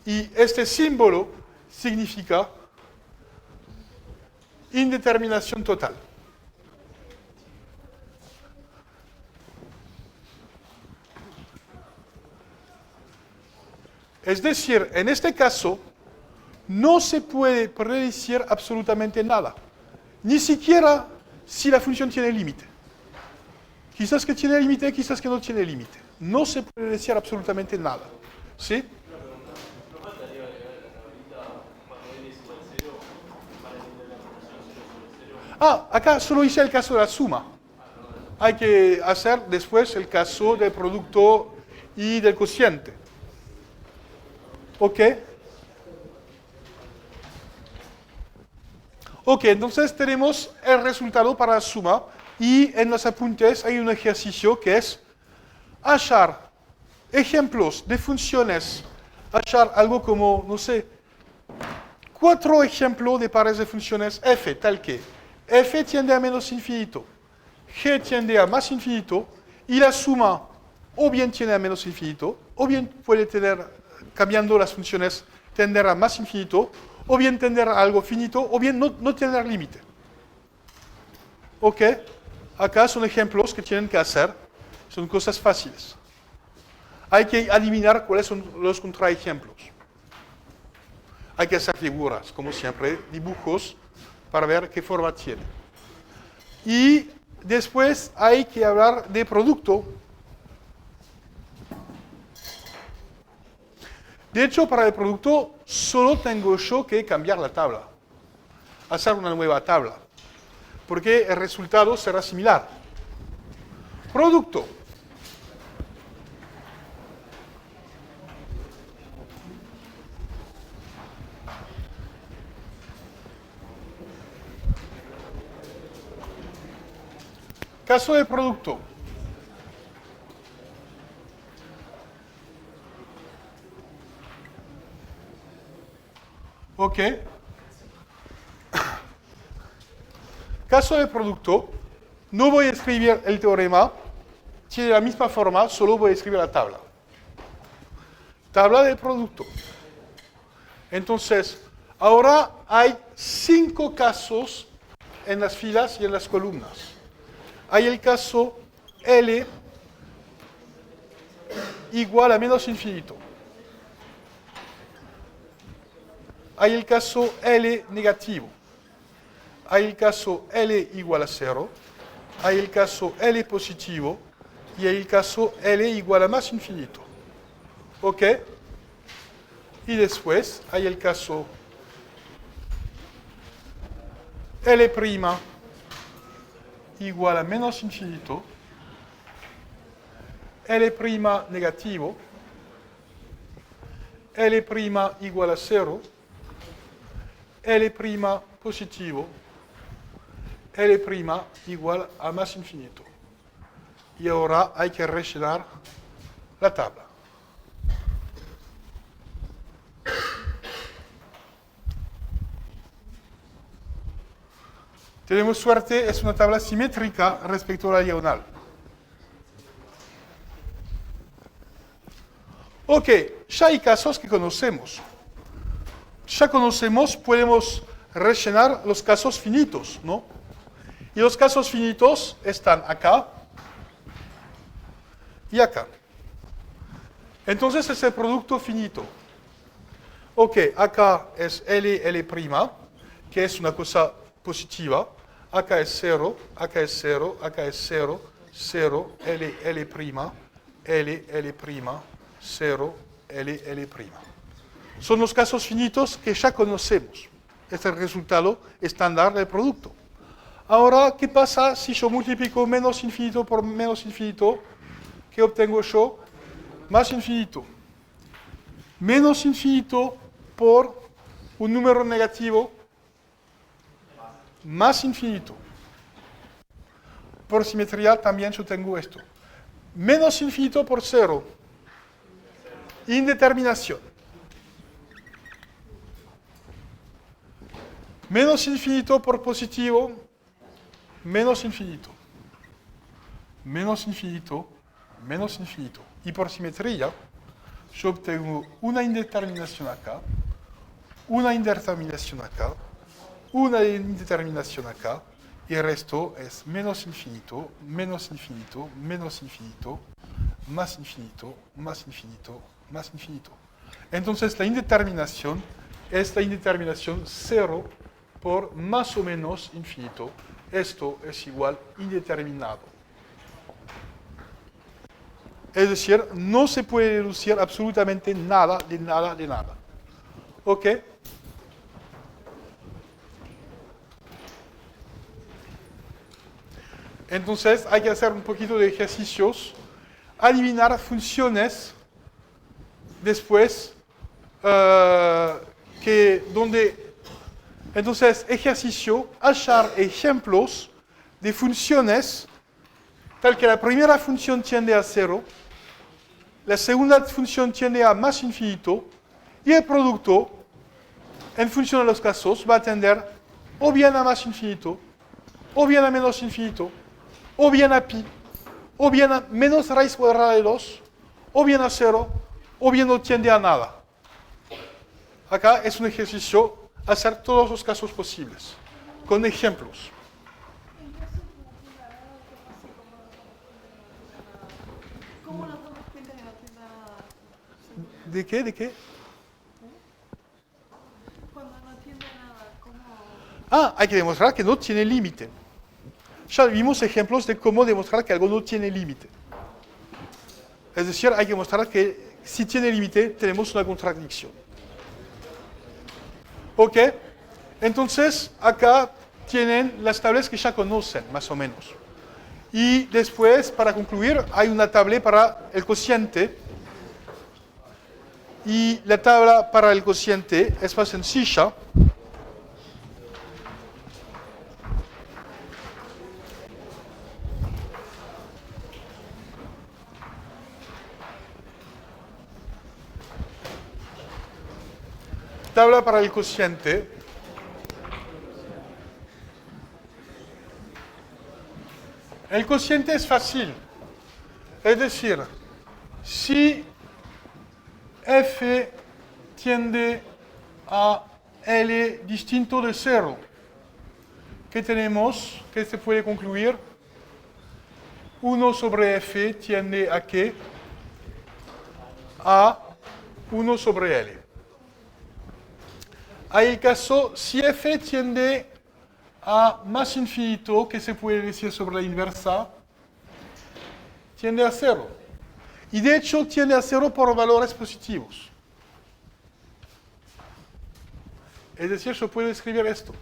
Y este símbolo significa indeterminación total. Es decir, en este caso, no se puede predecir absolutamente nada. Ni siquiera si la función tiene límite. Quizás que tiene límite, quizás que no tiene límite. No se puede decir absolutamente nada. ¿Sí? Acá solo hice el caso de la suma. Hay que hacer después el caso del producto y del cociente. ¿Ok? Ok, entonces tenemos el resultado para la suma y en los apuntes hay un ejercicio que es hallar ejemplos de funciones, hallar algo como, no sé, 4 ejemplos de pares de funciones f, tal que f tiende a menos infinito, g tiende a más infinito y la suma o bien tiende a menos infinito, o bien puede tener, cambiando las funciones, tender a más infinito, o bien tender a algo finito, o bien no tener límite. ¿Ok? Acá son ejemplos que tienen que hacer, son cosas fáciles. Hay que adivinar cuáles son los contraejemplos. Hay que hacer figuras, como siempre, dibujos, para ver qué forma tiene. Y después hay que hablar de producto. De hecho, para el producto solo tengo yo que cambiar la tabla, hacer una nueva tabla, porque el resultado será similar. Producto. Caso de producto. ¿Ok? Caso de producto, no voy a escribir el teorema, tiene la misma forma, solo voy a escribir la tabla. Tabla del producto. Entonces, Ahora hay 5 casos en las filas y en las columnas. Hay el caso L igual a menos infinito. Hay el caso L negativo. Hay el caso L igual a 0. Hay el caso L positivo. Y hay el caso L igual a más infinito. ¿Ok? Y después hay el caso L' igual a menos infinito, L' negativo, L' igual a 0, L' positivo, L' igual a más infinito. Y ahora hay que rellenar la tabla. Tenemos suerte, es una tabla simétrica respecto a la diagonal. Ok, ya hay casos que conocemos. Ya conocemos, podemos rellenar los casos finitos, ¿no? Y los casos finitos están acá y acá. Entonces es el producto finito. Ok, acá es L, L', que es una cosa positiva. Acá es 0, acá es 0, acá es 0, 0, L, L', L, L', 0, L, L'. Son los casos finitos que ya conocemos. Este es el resultado estándar del producto. Ahora, ¿qué pasa si yo multiplico menos infinito por menos infinito? ¿Qué obtengo yo? Más infinito. Menos infinito por un número negativo, más infinito. Por simetría también yo tengo esto. Menos infinito por 0. Indeterminación. Menos infinito por positivo, menos infinito. Menos infinito, menos infinito. Y por simetría, yo obtengo una indeterminación acá, una indeterminación acá, una indeterminación acá, y el resto es menos infinito, menos infinito, menos infinito, más infinito, más infinito, más infinito. Entonces la indeterminación es la indeterminación 0 por más o menos infinito. Esto es igual indeterminado. Es decir, no se puede deducir absolutamente nada, de nada, de nada. ¿Ok? Entonces hay que hacer un poquito de ejercicios, adivinar funciones después entonces ejercicio, hallar ejemplos de funciones tal que la primera función tiende a 0, la segunda función tiende a más infinito y el producto, en función de los casos, va a tender o bien a más infinito, o bien a menos infinito, o bien a pi, o bien a menos raíz cuadrada de 2, o bien a 0, o bien no tiende a nada. Acá es un ejercicio hacer todos los casos posibles, con ejemplos. ¿Cómo nos damos cuenta que no tiene nada? ¿De qué? ¿De qué? Cuando no tiene nada, ¿cómo? Ah, hay que demostrar que no tiene límite. Ya vimos ejemplos de cómo demostrar que algo no tiene límite. Es decir, hay que demostrar que si tiene límite, tenemos una contradicción. ¿Ok? Entonces, acá tienen las tablas que ya conocen, más o menos. Y después, para concluir, hay una tabla para el cociente. Y la tabla para el cociente es más sencilla. Tabla para el cociente. El cociente es fácil. Es decir, si f tiende a L distinto de 0. ¿Qué tenemos? ¿Qué se puede concluir? 1 sobre f tiende a qué? A 1 sobre L. Hay el caso, si f tiende a más infinito, ¿qué se puede decir sobre la inversa? Tiende a 0. Y de hecho tiende a 0 por valores positivos. Es decir, yo puedo escribir esto,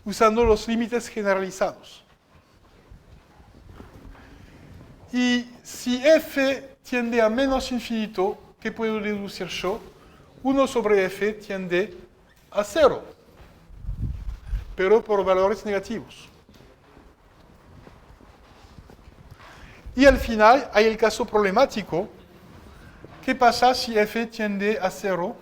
usando los límites generalizados. Y si f tiende a menos infinito, ¿qué puedo deducir yo? 1 sobre f tiende a 0, pero por valores negativos. Y al final hay el caso problemático. ¿Qué pasa si f tiende a 0?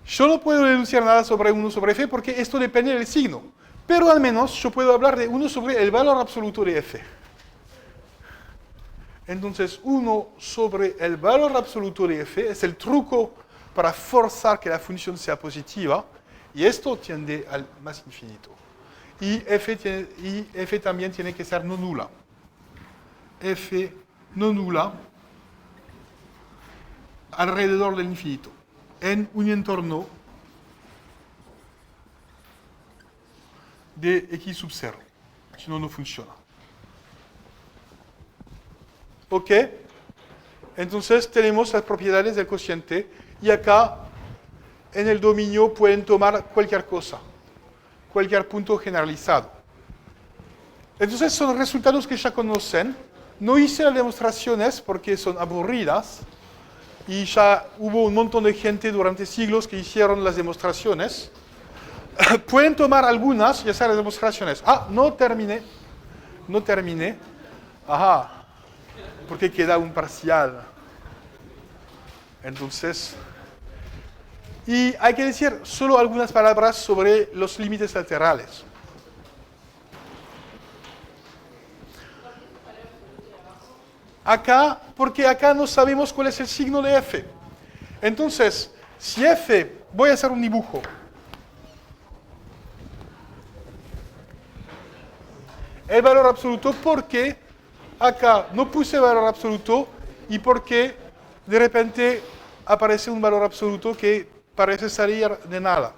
Yo no puedo deducir nada sobre 1 sobre f porque esto depende del signo. Pero al menos yo puedo hablar de 1 sobre el valor absoluto de f. Entonces 1 sobre el valor absoluto de f es el truco para forzar que la función sea positiva. Y esto tiende al más infinito. Y f también tiene que ser no nula. F no nula alrededor del infinito, en un entorno de x sub 0. Si no, no funciona. ¿Ok? Entonces tenemos las propiedades del cociente y acá en el dominio pueden tomar cualquier cosa, cualquier punto generalizado. Entonces son resultados que ya conocen. No hice las demostraciones porque son aburridas y ya hubo un montón de gente durante siglos que hicieron las demostraciones. Pueden tomar algunas y hacer las demostraciones. Ah, no terminé. Ajá, porque queda un parcial. Entonces, y hay que decir solo algunas palabras sobre los límites laterales. Acá, porque acá no sabemos cuál es el signo de f. Entonces, si f, voy a hacer un dibujo. El valor absoluto, porque acá no puse valor absoluto y porque de repente aparece un valor absoluto que parece salir de nada.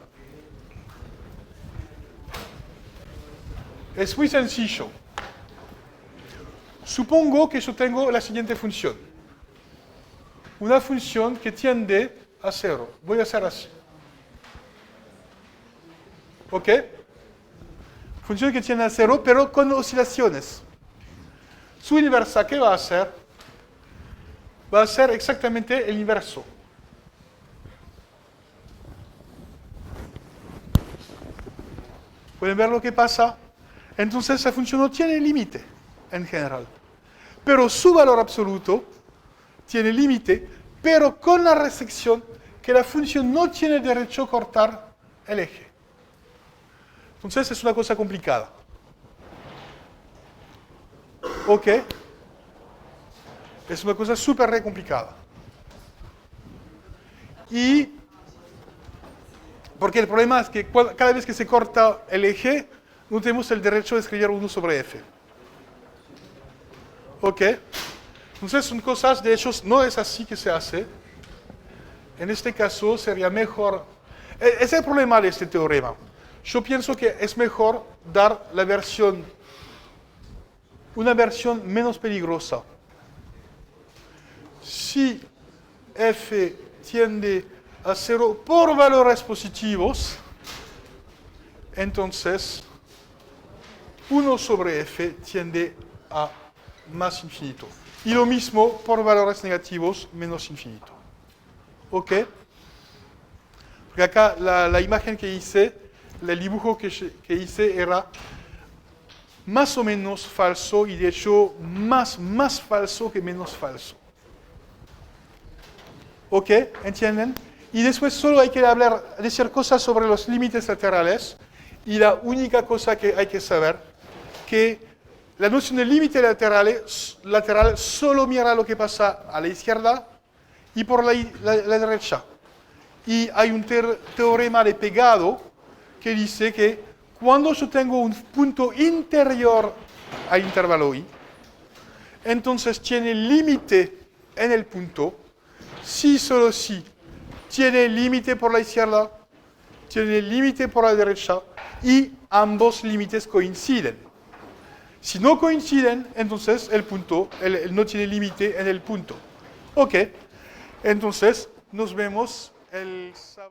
Es muy sencillo. Supongo que yo tengo la siguiente función. Una función que tiende a 0. Voy a hacer así. ¿Ok? Función que tiende a 0, pero con oscilaciones. Su inversa, ¿qué va a hacer? Va a ser exactamente el inverso. ¿Pueden ver lo que pasa? Entonces la función no tiene límite en general. Pero su valor absoluto tiene límite, pero con la restricción que la función no tiene derecho a cortar el eje. Entonces es una cosa complicada. ¿Ok? Es una cosa súper complicada. Y porque el problema es que cada vez que se corta el eje, no tenemos el derecho de escribir 1 sobre f. ¿Ok? Entonces son cosas, de hecho, no es así que se hace. En este caso sería mejor. Ese es el problema de este teorema. Yo pienso que es mejor dar la versión, una versión menos peligrosa. Si f tiende a 0 por valores positivos, entonces 1 sobre f tiende a más infinito. Y lo mismo por valores negativos menos infinito. ¿Ok? Porque acá la imagen que hice, el dibujo que hice era más o menos falso y de hecho más falso que menos falso. ¿Ok? ¿Entienden? Y después solo hay que decir cosas sobre los límites laterales y la única cosa que hay que saber que la noción de límite lateral solo mira lo que pasa a la izquierda y por la derecha. Y hay un teorema de pegado que dice que cuando yo tengo un punto interior al intervalo I, entonces tiene límite en el punto, si solo si tiene límite por la izquierda, tiene límite por la derecha y ambos límites coinciden. Si no coinciden, entonces el punto no tiene límite en el punto. Ok, entonces nos vemos el sábado.